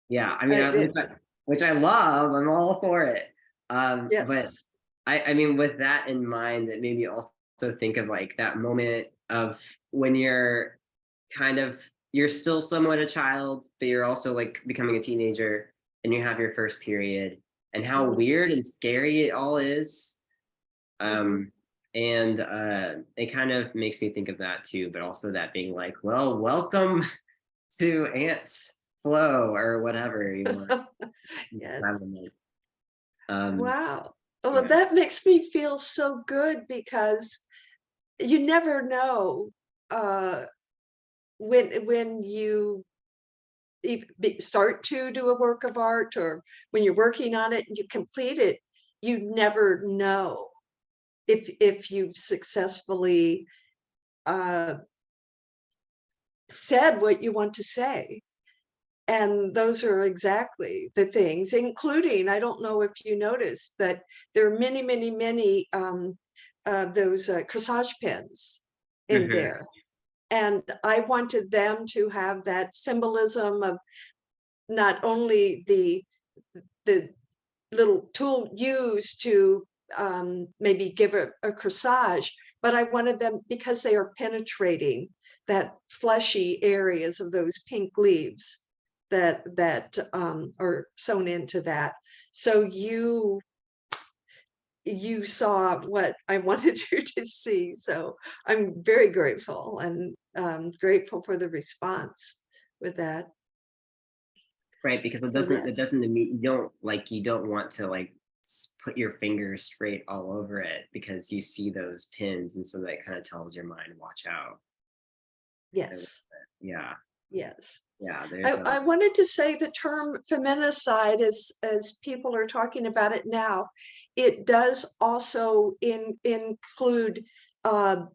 Yeah, I mean, which I love. I'm all for it. Yes. But I mean, with that in mind, that made me also think of like that moment of when you're you're still somewhat a child, but you're also like becoming a teenager and you have your first period, and how weird and scary it all is. And it kind of makes me think of that too, but also that being like, well, welcome to Aunt's Flow or whatever you want. Yes. Wow. Well, that makes me feel so good, because you never know when you start to do a work of art, or when you're working on it and you complete it, you never know if you've successfully said what you want to say. And those are exactly the things, including, I don't know if you noticed, but there are many, many, many those corsage pins in there. And I wanted them to have that symbolism of not only the little tool used to maybe give a corsage, but I wanted them, because they are penetrating that fleshy areas of those pink leaves that are sewn into that. So you saw what I wanted you to see. So I'm very grateful, and grateful for the response. with that. Right, because it So doesn't yes. mean you don't want to like put your finger straight all over it because you see those pins, and so that kind of tells your mind, watch out. Yes. Yeah, Yes. yeah. I wanted to say the term feminicide, as people are talking about it now, it does also include and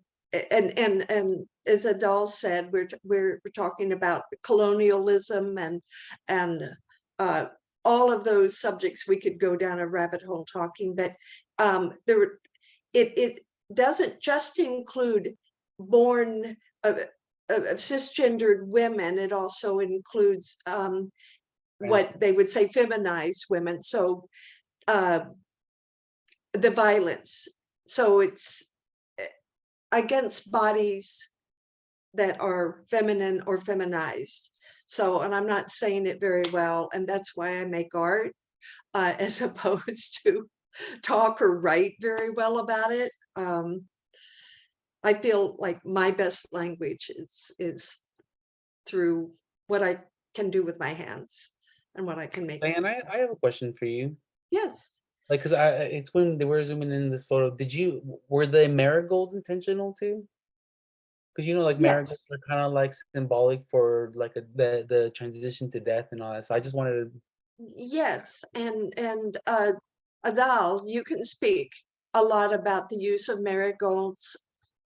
as Adal said, we're talking about colonialism and all of those subjects. We could go down a rabbit hole talking, but it doesn't just include born of cisgendered women. It also includes what they would say feminized women. So the violence. So it's against bodies that are feminine or feminized. So, and I'm not saying it very well, and that's why I make art as opposed to talk or write very well about it. I feel like my best language is through what I can do with my hands and what I can make. Diane, I have a question for you. Yes. Like, cause it's when they were zooming in this photo. Were the marigolds intentional too? Cause like marigolds Yes. are kind of like symbolic for like the transition to death and all that. So I just wanted to. Yes. And Adal, you can speak a lot about the use of marigolds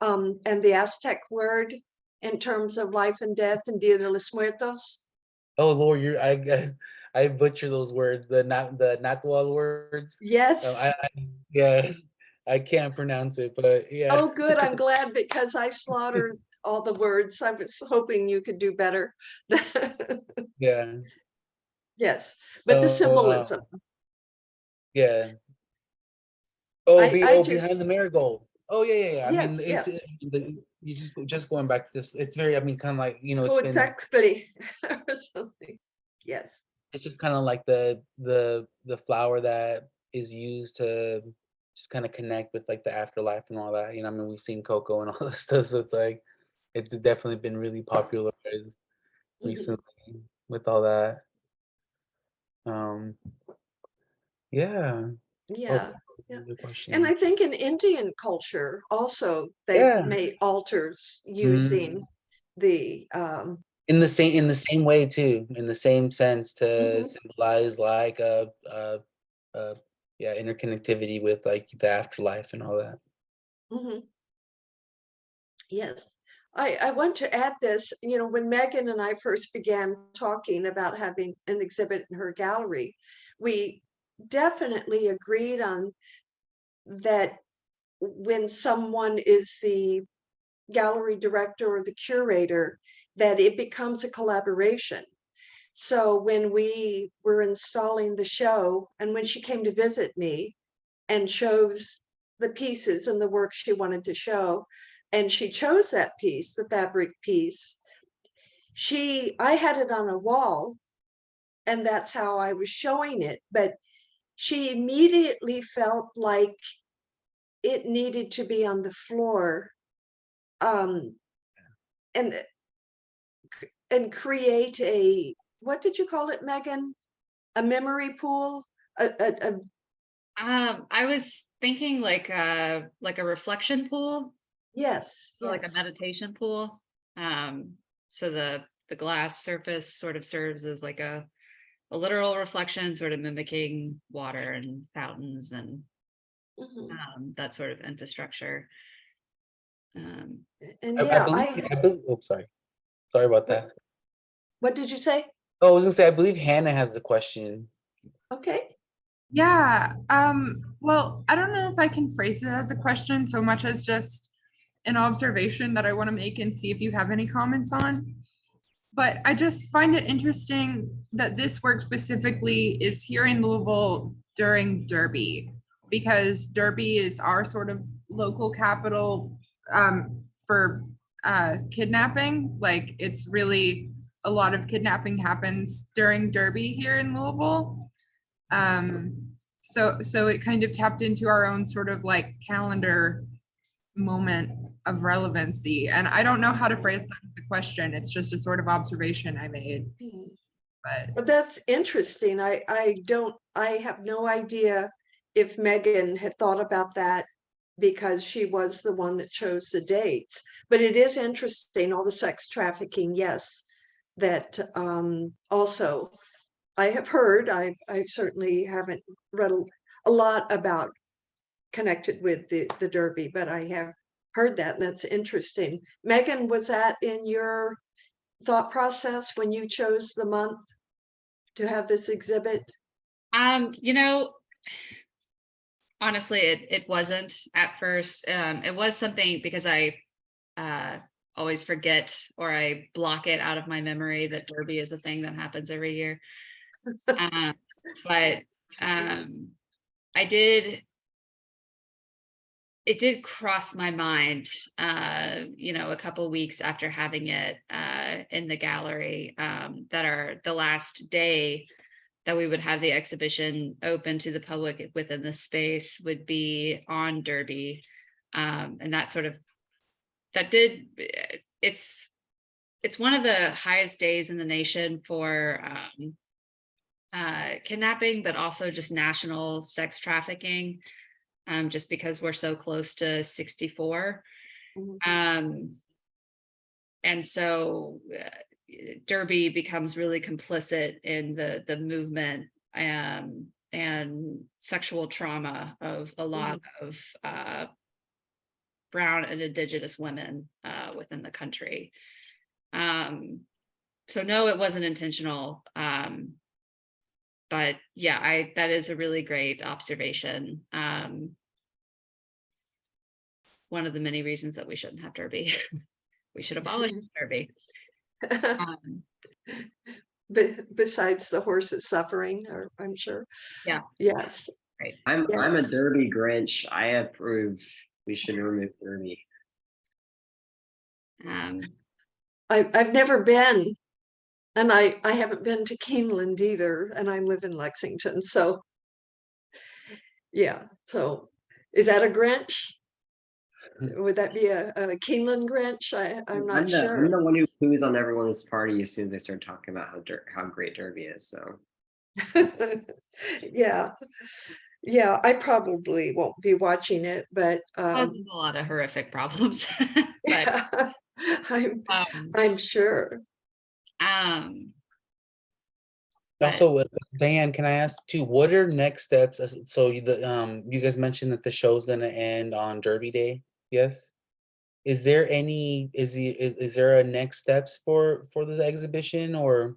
and the Aztec word in terms of life and death and Dia de los Muertos. Oh Lord, I butcher those words. The Nahuatl words. Yes. Yeah, I can't pronounce it, but yeah. Oh, good. I'm glad because I slaughtered all the words. I was hoping you could do better. Yeah. Yes, but the So symbolism. yeah. Oh, I behind just, the marigold. Oh yeah. I mean, yes, yes. you just going back to this. It's very. I mean, kind of like it's Oh, been. exactly. Or something. Yes. It's just kind of like the flower that is used to just kind of connect with like the afterlife and all that. I mean, we've seen Coco and all this stuff, so it's like it's definitely been really popularized Mhm. recently with all that. Um, yeah. What Yeah. was Yeah. the And question? I think in Indian culture also they've Yeah. made altars Mm. using the In the same way too, in the same sense to mhm, symbolize like a yeah, interconnectivity with like the afterlife and all that. mhm. Yes. I want to add this, when Megan and I first began talking about having an exhibit in her gallery, we definitely agreed on that when someone is the gallery director or the curator, that it becomes a collaboration. So when we were installing the show and when she came to visit me and chose the pieces and the work she wanted to show, and she chose that piece, the fabric piece, I had it on a wall and that's how I was showing it, but she immediately felt like it needed to be on the floor um, and create what did you call it, Megan? A memory pool? A I was thinking like a reflection pool, yes, or like a yes. meditation pool. So the glass surface sort of serves as like a literal reflection, sort of mimicking water and fountains and Mhm. that sort of infrastructure. Um, And I yeah, believe, oh, sorry about what, that. what did you say? Oh, I was gonna say, I believe Hannah has the question. Okay. Yeah. Well, I don't know if I can phrase it as a question so much as just an observation that I want to make and see if you have any comments on. But I just find it interesting that this work specifically is here in Louisville during Derby, because Derby is our sort of local capital for kidnapping. Like it's really a lot of kidnapping happens during Derby here in Louisville. So it kind of tapped into our own sort of like calendar moment of relevancy. And I don't know how to phrase that as a question. It's just a sort of observation I made. But That's interesting. I have no idea if Megan had thought about that because she was the one that chose the dates. But it is interesting, all the sex trafficking, yes, that also I have heard. I certainly haven't read a lot about connected with the Derby, but I have heard that, and that's interesting. Megan, was that in your thought process when you chose the month to have this exhibit? You know, honestly, it wasn't at first. It was something because I always forget or I block it out of my memory that Derby is a thing that happens every year. But I did. It did cross my mind, you know, a couple weeks after having it in the gallery, that the last day that we would have the exhibition open to the public within the space would be on Derby. And that sort of, it's one of the highest days in the nation for kidnapping, but also just national sex trafficking. Just because we're so close to 64. And so Derby becomes really complicit in the movement and sexual trauma of a lot of brown and indigenous women within the country. So no, it wasn't intentional. But yeah, that is a really great observation. One of the many reasons that we shouldn't have Derby. We should abolish Derby. Besides the horses suffering, or I'm sure. Yeah. Yes. Right. I'm a Yes. Derby Grinch. I approve. We should remove Derby. I've never been, and I haven't been to Keeneland either, and I live in Lexington, so yeah. So is that a Grinch? Would that be a Keeneland Grinch? I'm not sure. I'm the one who poos on everyone's party as soon as they start talking about how great Derby is. So Yeah. Yeah, I probably won't be watching it, but Causes a lot of horrific problems. But I'm sure. Also, Diane, can I ask too, what are next steps? So you guys mentioned that the show's gonna end on Derby Day, yes? Is there a next steps for this exhibition, or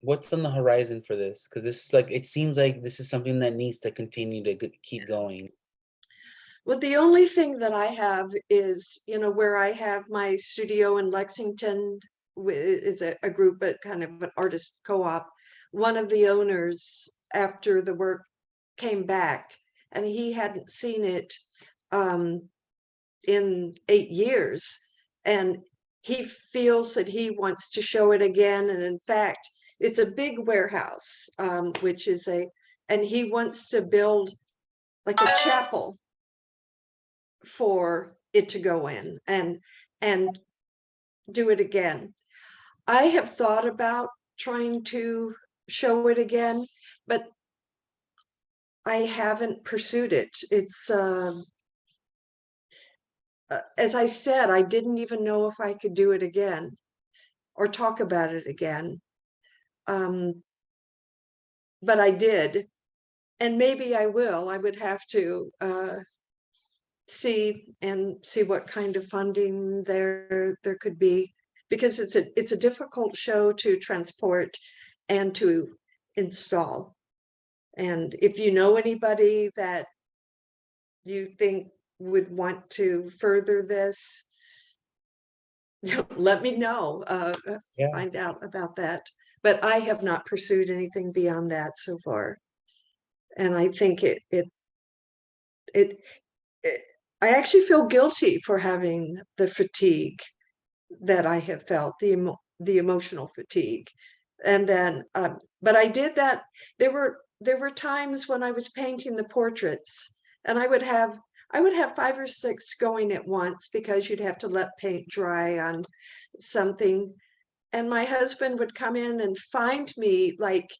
what's on the horizon for this? Because this is it seems like this is something that needs to continue to keep going. Well, the only thing that I have is, where I have my studio in Lexington is a group, but kind of an artist co-op. One of the owners, after the work came back, and he hadn't seen it in 8 years, and he feels that he wants to show it again. And in fact, it's a big warehouse, which is and he wants to build like a chapel for it to go in and do it again. I have thought about trying to show it again, but I haven't pursued it. It's as I said, I didn't even know if I could do it again or talk about it again. But I did, and maybe I will. I would have to see what kind of funding there could be, because it's a difficult show to transport and to install. And if you know anybody that you think would want to further this, let me know. Yeah. Find out about that. But I have not pursued anything beyond that so far. And I think I actually feel guilty for having the fatigue that I have felt, the emotional fatigue. And then, but I did that. There were times when I was painting the portraits, and I would have I would have 5 or 6 going at once because you'd have to let paint dry on something. And my husband would come in and find me like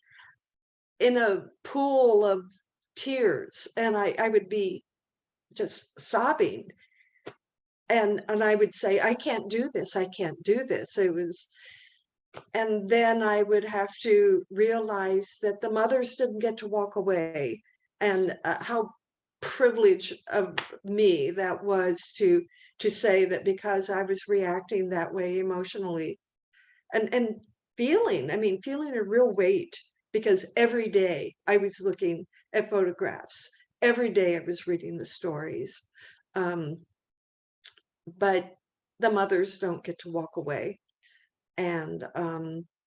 in a pool of tears, and I would be just sobbing. And I would say, I can't do this, I can't do this. It was, and then I would have to realize that the mothers didn't get to walk away, and how privileged of me that was to say that because I was reacting that way emotionally and feeling, I mean, feeling a real weight, because every day I was looking at photographs, every day I was reading the stories. But the mothers don't get to walk away. And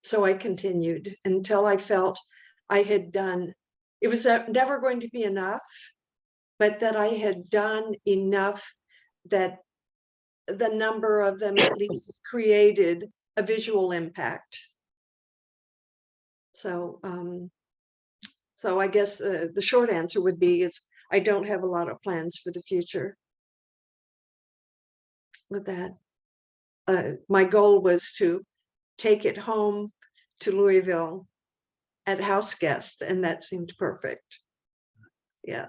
so I continued until I felt I had done, it was never going to be enough, but that I had done enough that the number of them at least created a visual impact. So, so I guess the short answer would be is I don't have a lot of plans for the future. With that, my goal was to take it home to Louisville at houseguest, and that seemed perfect. Yeah.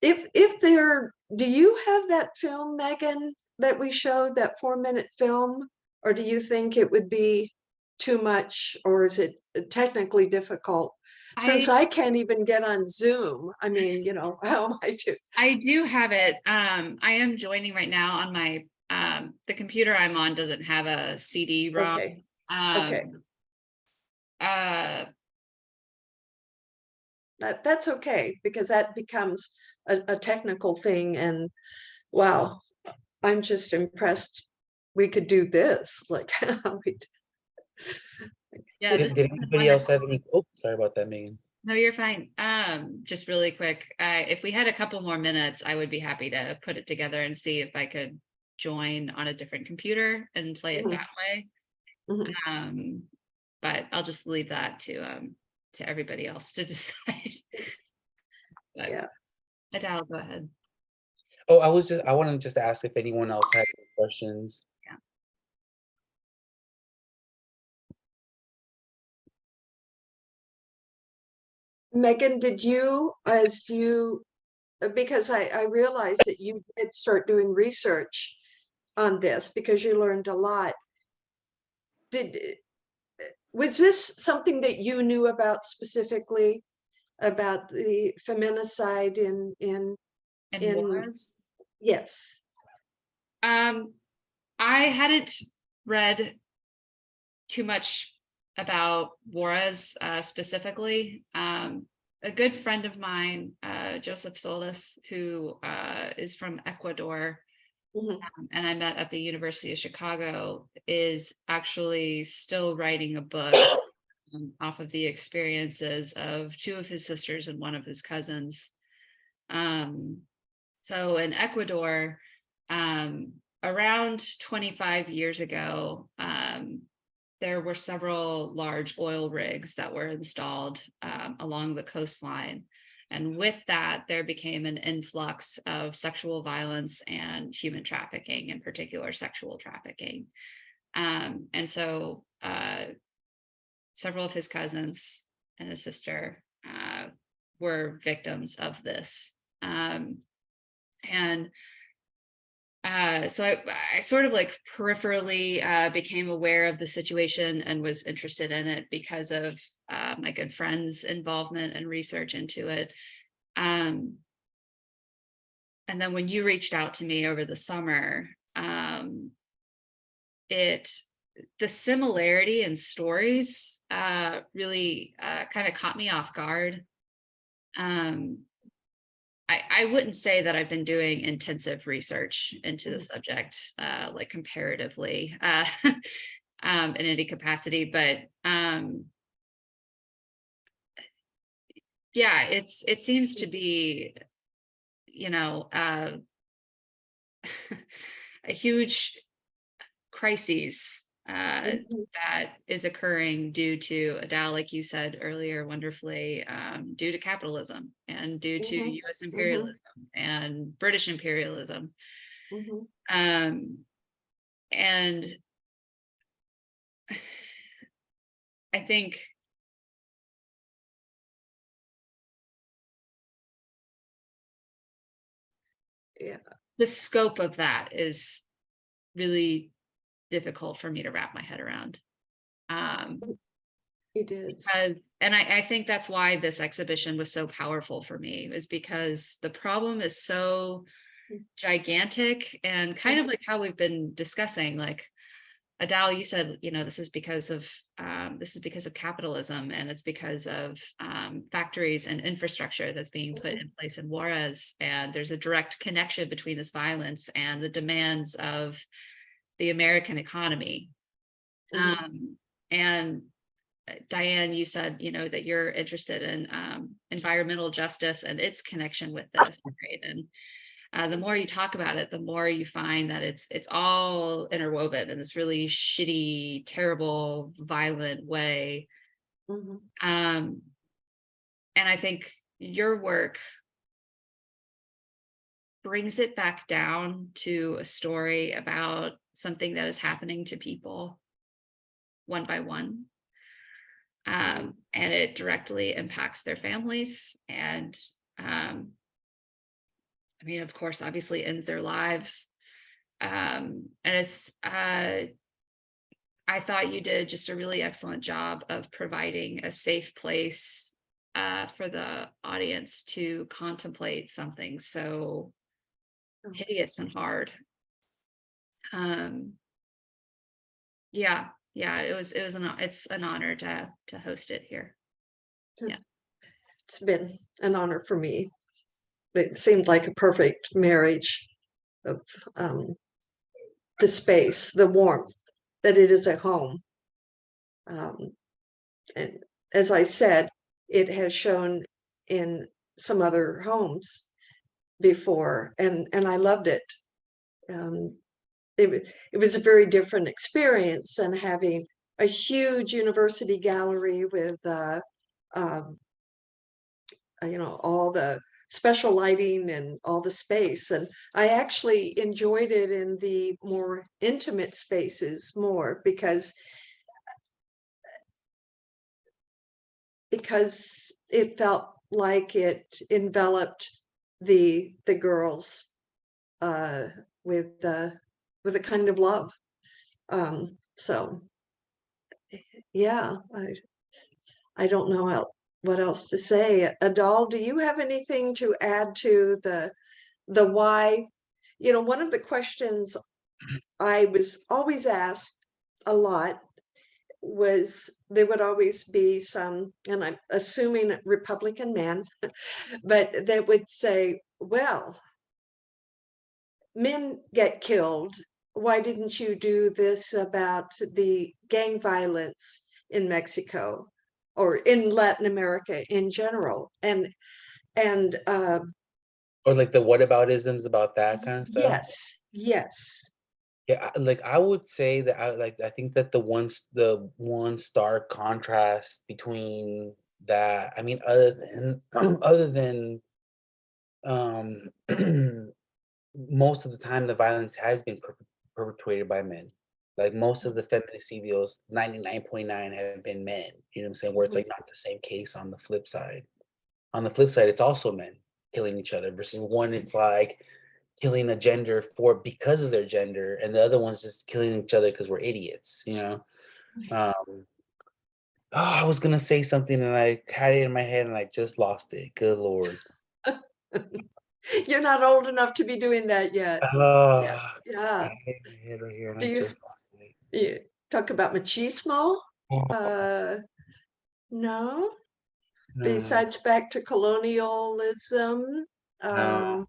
If there, do you have that film, Megan, that we showed, that 4-minute film, or do you think it would be too much, or is it technically difficult? Since I can't even get on Zoom, I mean, you know, how am I to? I do have it. I am joining right now on my the computer I'm on doesn't have a CD-ROM. Okay. Okay. That's okay, because that becomes a technical thing, and wow, I'm just impressed we could do this. Like, Yeah, this Did is anybody else have any? Oh, sorry about that, Megan. No, you're fine. Just really quick, if we had a couple more minutes, I would be happy to put it together and see if I could join on a different computer and play it Mhm. that way. Mhm. But I'll just leave that to everybody else to decide. But Yeah. Adal, go ahead. Oh, I wanted just to ask if anyone else had any questions. Megan, did you, as you, because I realized that you did start doing research on this because you learned a lot. Was this something that you knew about specifically, about the feminicide And in Laura's? yes? I hadn't read too much about Juarez specifically. A good friend of mine, Joseph Solis, who is from Ecuador, and I met at the University of Chicago, is actually still writing a book off of the experiences of 2 of his sisters and 1 of his cousins. So in Ecuador, around 25 years ago, there were several large oil rigs that were installed along the coastline. And with that, there became an influx of sexual violence and human trafficking, in particular sexual trafficking. And so several of his cousins and his sister were victims of this. So I sort of like peripherally became aware of the situation and was interested in it because of my good friend's involvement and research into it. And then when you reached out to me over the summer, the similarity in stories really kind of caught me off guard. I wouldn't say that I've been doing intensive research into the subject, like comparatively, in any capacity, but yeah, it seems to be, you know, a huge crises Mhm. that is occurring due to Adal, like you said earlier, wonderfully, due to capitalism and due to Mhm. US Mhm. imperialism and British imperialism. Mhm. And I think Yeah, the scope of that is really difficult for me to wrap my head around. it is. And I think that's why this exhibition was so powerful for me, is because the problem is so gigantic and kind of like how we've been discussing, like Adal, you said, this is because of capitalism, and it's because of factories and infrastructure that's being put in place in Juarez, and there's a direct connection between this violence and the demands of the American economy. And Diane, you said, that you're interested in environmental justice and its connection with this, right? And the more you talk about it, the more you find that it's all interwoven in this really shitty, terrible, violent way. Mhm. And I think your work brings it back down to a story about something that is happening to people one by one. And it directly impacts their families, and I mean, of course, obviously ends their lives. And it's I thought you did just a really excellent job of providing a safe place for the audience to contemplate something so hideous and hard. Yeah, it's an honor to host it here. Yeah. It's been an honor for me. It seemed like a perfect marriage of the space, the warmth, that it is a home. And as I said, it has shown in some other homes before, and I loved it. It was a very different experience than having a huge university gallery with all the special lighting and all the space. And I actually enjoyed it in the more intimate spaces more because it felt like it enveloped the girls with a kind of love. So yeah, I don't know what else to say. Adal, do you have anything to add to the why? One of the questions I was always asked a lot was there would always be some, and I'm assuming Republican men, but they would say, well, men get killed. Why didn't you do this about the gang violence in Mexico or in Latin America in general? And Or like the whataboutisms about that kind of stuff. yes. Yeah, like I would say that I think that the one stark contrast between that, I mean, other than um most of the time the violence has been perpetrated by men. Like most of the feminicidios, 99.9 have been men. You know what I'm saying? Where it's like not the same case on the flip side. On the flip side, it's also men killing each other versus one, it's like killing a gender because of their gender, and the other one's just killing each other because we're idiots, you know? I was gonna say something and I had it in my head and I just lost it. Good Lord. You're not old enough to be doing that yet. Yeah. I Yeah. hit my head right here and Do I you just lost it. talk about machismo? Oh, No. no, Besides back to colonialism. no. Um,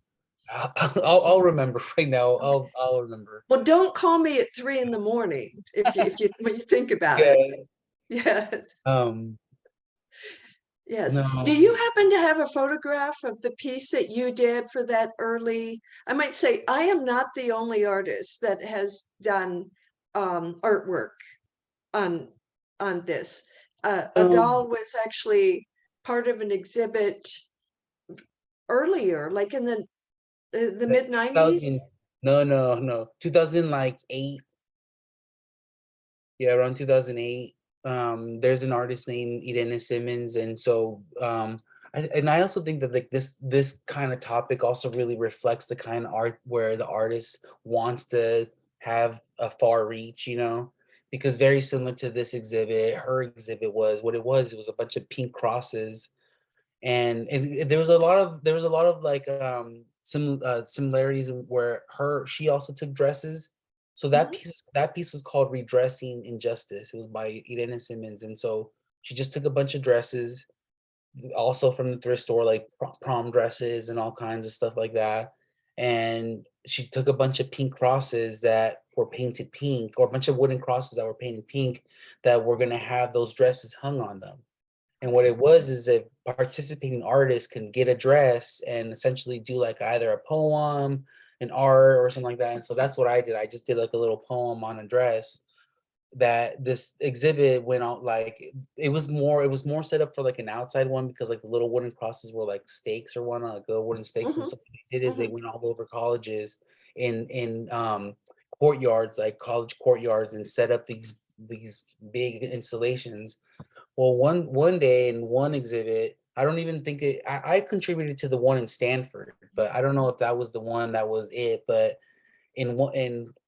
I'll remember right now. I'll remember. well, don't call me at 3 in the morning if you when you think about it. Yeah. Yeah. Um, Yes. Do no. you happen to have a photograph of the piece that you did for that early? I might say I am not the only artist that has done artwork on this. Um, Adal was actually part of an exhibit earlier, like in the mid 90s. 2000, no, 2000 like 8. Yeah, around 2008. There's an artist named Irene Simmons, and so I also think that like this kind of topic also really reflects the kind of art where the artist wants to have a far reach, you know, because very similar to this exhibit, her exhibit was what it was. It was a bunch of pink crosses, and there was a lot of like similarities where she also took dresses. So Mhm. that piece was called Redressing Injustice. It was by Irene Simmons, and so she just took a bunch of dresses, also from the thrift store, like prom dresses and all kinds of stuff like that. And she took a bunch of pink crosses that were painted pink, or a bunch of wooden crosses that were painted pink, that were gonna have those dresses hung on them. And what it was is that participating artists can get a dress and essentially do like either a poem, an art, or something like that. And so that's what I did. I just did like a little poem on a dress that this exhibit went out like it was more set up for like an outside one, because like the little wooden crosses were like stakes or whatnot, like the wooden stakes. And Mhm. so what they did is they Mhm. went all over colleges in courtyards, like college courtyards, and set up these big installations. Well, one day in one exhibit, I don't even think I contributed to the one in Stanford, but I don't know if that was the one that was it. But in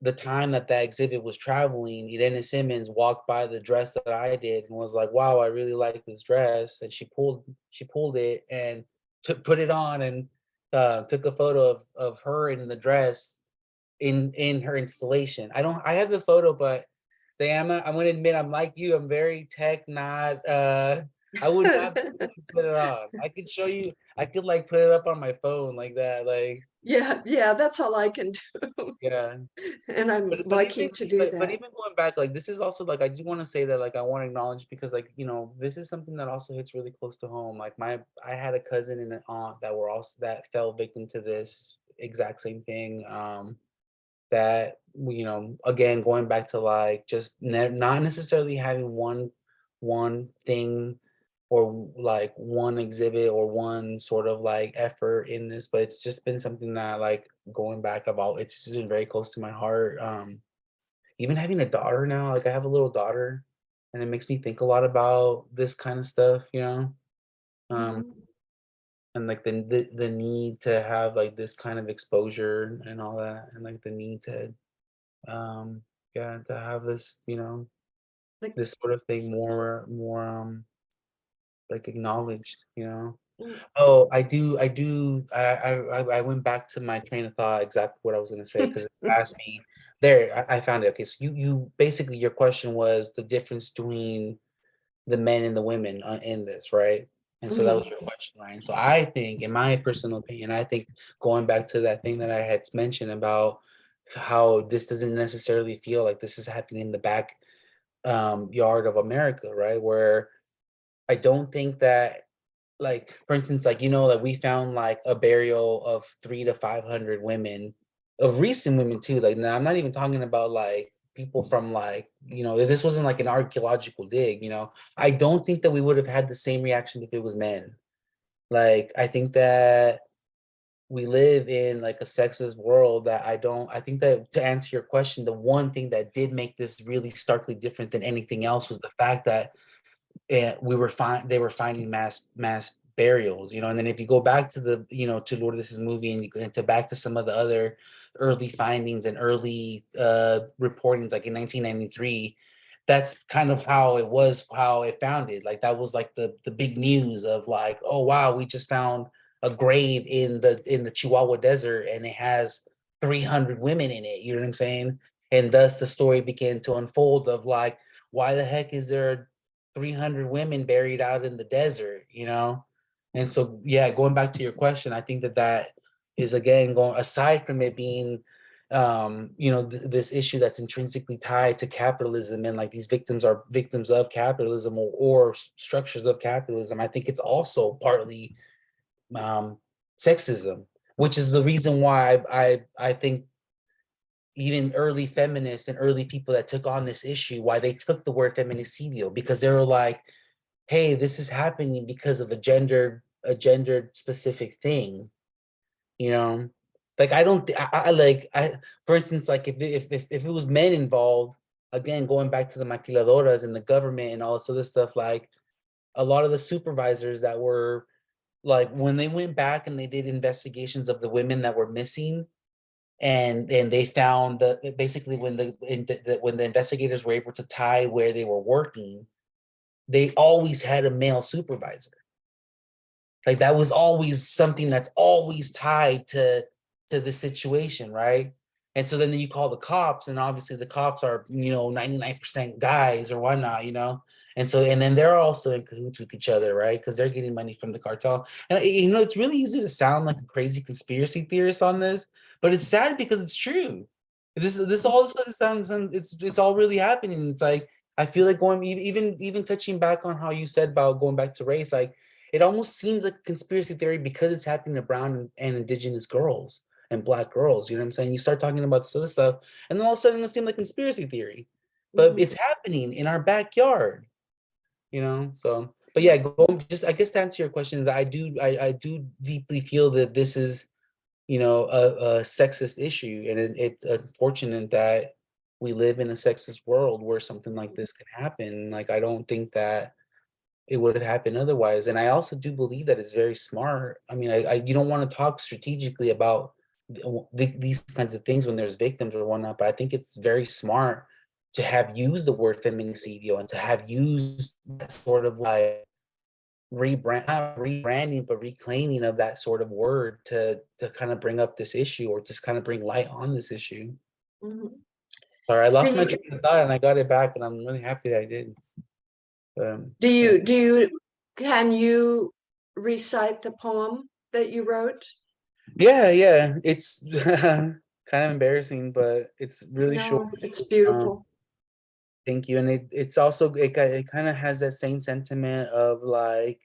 the time that that exhibit was traveling, Irene Simmons walked by the dress that I did and was like, "Wow, I really like this dress." And she pulled it and put it on, and took a photo of her in the dress in her installation. I have the photo, but Diana, I'm gonna admit I'm like you. I'm very tech not. I would not be able to put it on. I could show you. I could like put it up on my phone like that. Like Yeah, that's all I can do. yeah. And I'm But lucky even to do but that. even going back, like this is also like I do want to say that like I want to acknowledge, because like this is something that also hits really close to home. Like I had a cousin and an aunt that fell victim to this exact same thing. That again, going back to like just not necessarily having one thing, or like one exhibit, or one sort of like effort in this, but it's just been something that like going back about, it's just been very close to my heart. Even having a daughter now, like I have a little daughter, and it makes me think a lot about this kind of stuff. um Mhm. and like the need to have like this kind of exposure and all that, and like the need to um yeah, to have this Like, this sort of thing more like acknowledged. mm, Oh, I went back to my train of thought, exactly what I was gonna say, because it asked me there. I found it. Okay, so you basically, your question was the difference between the men and the women in this, right? And so that was mhm. your question, right? And so I think, in my personal opinion, I think going back to that thing that I had mentioned about how this doesn't necessarily feel like this is happening in the back yard of America, right? Where I don't think that, like, for instance, like, like we found like a burial of 300 to 500 women, of recent women too. Like, now I'm not even talking about like people from like, if this wasn't like an archaeological dig. I don't think that we would have had the same reaction if it was men. Like, I think that we live in like a sexist world that I think that, to answer your question, the one thing that did make this really starkly different than anything else was the fact that they were finding mass burials, and then if you go back to to Lord of This movie, and you go into back to some of the other early findings and early reportings, like in 1993, that's kind of how it founded. Like that was like the big news of like, oh wow, we just found a grave in the Chihuahua Desert, and it has 300 women in it. You know what I'm saying? And thus the story began to unfold of like, why the heck is there 300 women buried out in the desert? And so, yeah, going back to your question, I think that is, again, going aside from it being, this issue that's intrinsically tied to capitalism, and like these victims are victims of capitalism, or structures of capitalism. I think it's also partly um, sexism, which is the reason why I think even early feminists and early people that took on this issue, why they took the word feminicidio, because they were like, hey, this is happening because of a gendered specific thing, you know? Like, I don't, for instance, like if it was men involved, again, going back to the maquiladoras and the government and all this other stuff, like a lot of the supervisors that were like, when they went back and they did investigations of the women that were missing, and they found that basically when when the investigators were able to tie where they were working, they always had a male supervisor. Like that was always something that's always tied to the situation, right? And so then you call the cops, and obviously the cops are, 99% guys or whatnot, and so, and then they're also in cahoots with each other, right? Because they're getting money from the cartel. And it's really easy to sound like a crazy conspiracy theorist on this, but it's sad because it's true. This all this stuff sounds, and it's all really happening. It's like, I feel like going, even touching back on how you said about going back to race, like it almost seems like a conspiracy theory because it's happening to brown and indigenous girls and black girls. You know what I'm saying? You start talking about this other stuff, and then all of a sudden it seems like conspiracy theory, but Mhm. it's happening in our backyard. So, but yeah, just, I guess, to answer your questions, I do deeply feel that this is, a sexist issue, and it's unfortunate that we live in a sexist world where something like this can happen. Like, I don't think that it would have happened otherwise. And I also do believe that it's very smart. I mean, you don't want to talk strategically about these kinds of things when there's victims or whatnot, but I think it's very smart to have used the word feminicidio and to have used that sort of like not rebranding, but reclaiming of that sort of word to kind of bring up this issue, or just kind of bring light on this issue. Mhm. Sorry, I Do lost my you, train of thought and I got it back, and I'm really happy that I did. do Yeah. can you recite the poem that you wrote? Yeah, it's kind of embarrassing, but it's really short. No, it's Um, beautiful. Thank you, and it's also, it kind of has that same sentiment of like,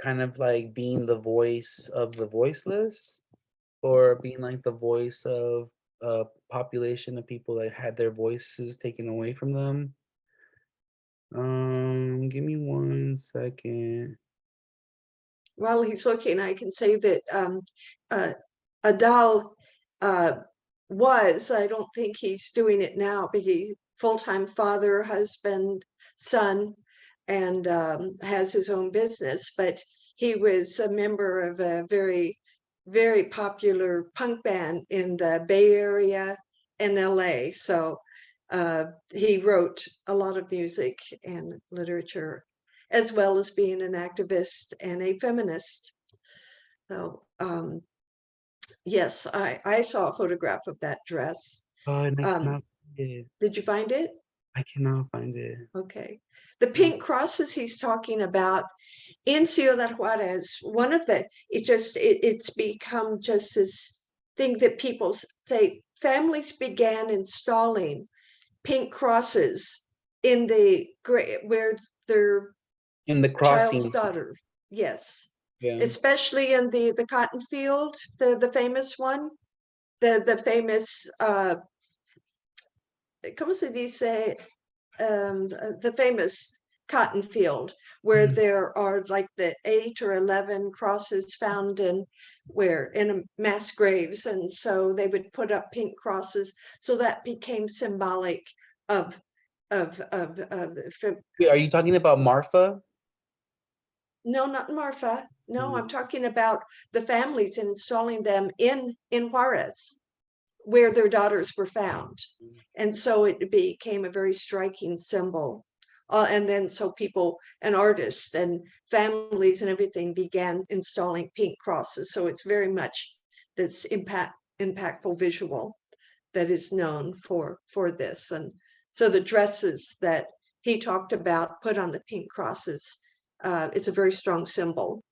kind of like being the voice of the voiceless, or being like the voice of a population of people that had their voices taken away from them. Give me 1 second. While he's looking, I can say that uh, Adal uh, I don't think he's doing it now, but he's full-time father, husband, son, and has his own business. But he was a member of a very, very popular punk band in the Bay Area and LA. So he wrote a lot of music and literature, as well as being an activist and a feminist. So yes, I saw a photograph of that dress. Oh, and I Um, cannot find it. did you find it? I cannot find it. Okay. The pink crosses he's talking about in Ciudad Juarez, one of the, it's become just this thing that people say, families began installing pink crosses in the where their In the child's crossing. daughter, yes, Yeah. especially in the cotton field, the famous one, the famous ¿cómo se dice? The famous cotton field, where Mhm. there are like the 8 or 11 crosses found in mass graves, and so they would put up pink crosses, so that became symbolic of Wait, are you talking about Marfa? no, not Marfa. No, I'm Mm. talking about the families installing them in Juarez, where their daughters were found. And so it became a very striking symbol. And then so people and artists and families and everything began installing pink crosses. So it's very much this impactful visual that is known for this. And so the dresses that he talked about put on the pink crosses is a very strong symbol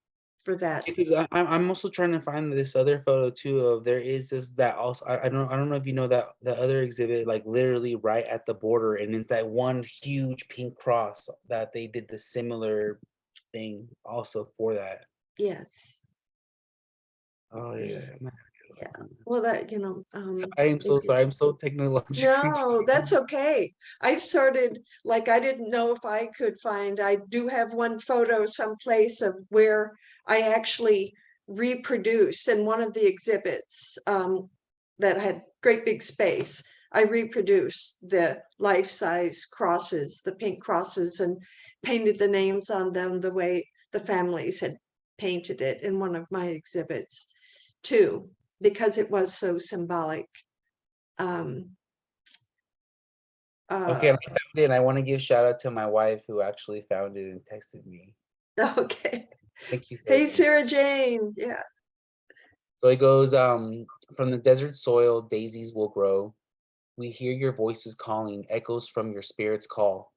for that. Because I'm also trying to find this other photo too, of there is this, that also, I don't know if you know that the other exhibit, like literally right at the border, and it's that one huge pink cross that they did the similar thing also for that. Yes. Oh yeah. Well, that, I am so sorry. I'm so technologically. no, that's okay. I started, like, I didn't know if I could find, I do have one photo someplace of where I actually reproduced in one of the exhibits that had great big space. I reproduced the life-size crosses, the pink crosses, and painted the names on them the way the families had painted it in one of my exhibits too, because it was so symbolic. Um, Okay, I found it, and I want to give shout out to my wife who actually found it and texted me. okay. Thank you, Hey, Sarah. Sarah Jane. Yeah. So it goes, from the desert soil, daisies will grow. We hear your voices calling, echoes from your spirit's call.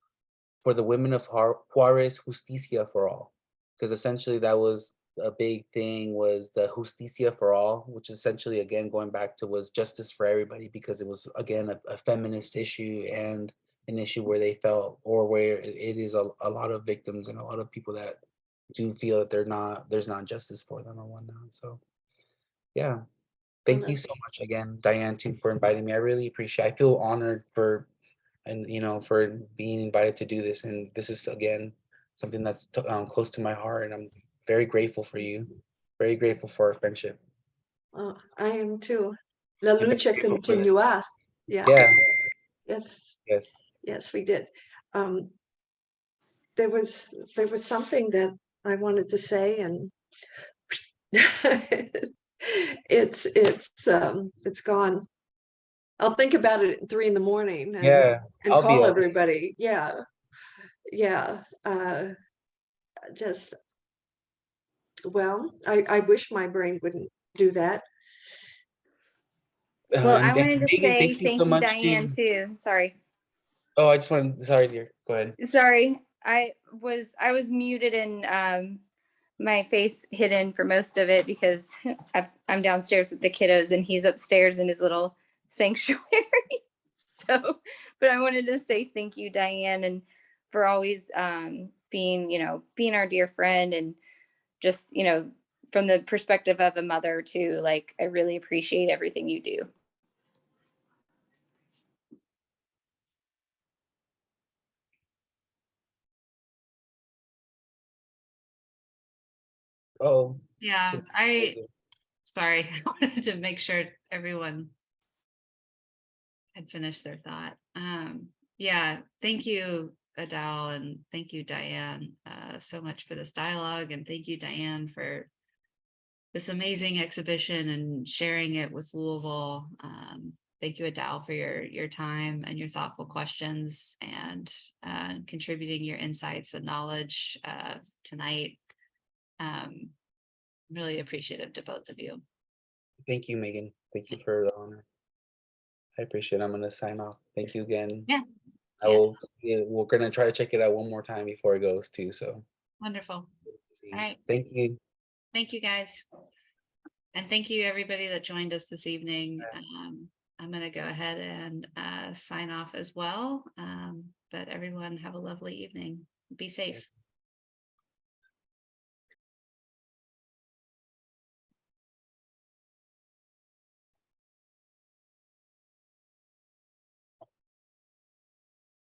For the women of Juarez, justicia for all. Because essentially that was a big thing, was the justicia for all, which essentially, again, going back to, was justice for everybody, because it was, again, a feminist issue and an issue where they felt, or where it is a lot of victims and a lot of people that do feel that there's not justice for them or whatnot. So yeah. Thank you so much again, Diane, too, for inviting me. I really appreciate it. I feel honored for, and for being invited to do this. And this is, again, something that's close to my heart, and I'm very grateful for you. Very grateful for our friendship. I am too. La And very lucha grateful for this. continua. Yeah. Yeah. Yes. Yes. Yes, we did. There was something that I wanted to say, and it's gone. I'll think about it at 3 a.m. and Yeah. I'll be call up. everybody. Yeah. Yeah. Just, well, I wish my brain wouldn't do that. Well, And I wanted to Megan, say thank you so thank you, much Diane, too. too. Sorry. Oh, I just want. Sorry, dear. Go ahead. Sorry. I was muted and my face hidden for most of it because I'm downstairs with the kiddos and he's upstairs in his little sanctuary. So, but I wanted to say thank you, Diane, and for always being our dear friend, and just, from the perspective of a mother too, like, I really appreciate everything you do. Oh. Yeah, sorry, I wanted to make sure everyone had finished their thought. Yeah, thank you, Adal, and thank you, Diane, so much for this dialogue, and thank you, Diane, for this amazing exhibition and sharing it with Louisville. Thank you, Adal, for your time and your thoughtful questions, and contributing your insights and knowledge tonight. Really appreciative to both of you. Thank you, Megan. Thank you for the honor. I appreciate it. I'm going to sign off. Thank you again. Yeah. We're going to try to check it out one more time before it goes too. So Wonderful. All right. Thank you. Thank you, guys. And thank you, everybody that joined us this evening. I'm going to go ahead and sign off as well. But everyone have a lovely evening. Be safe.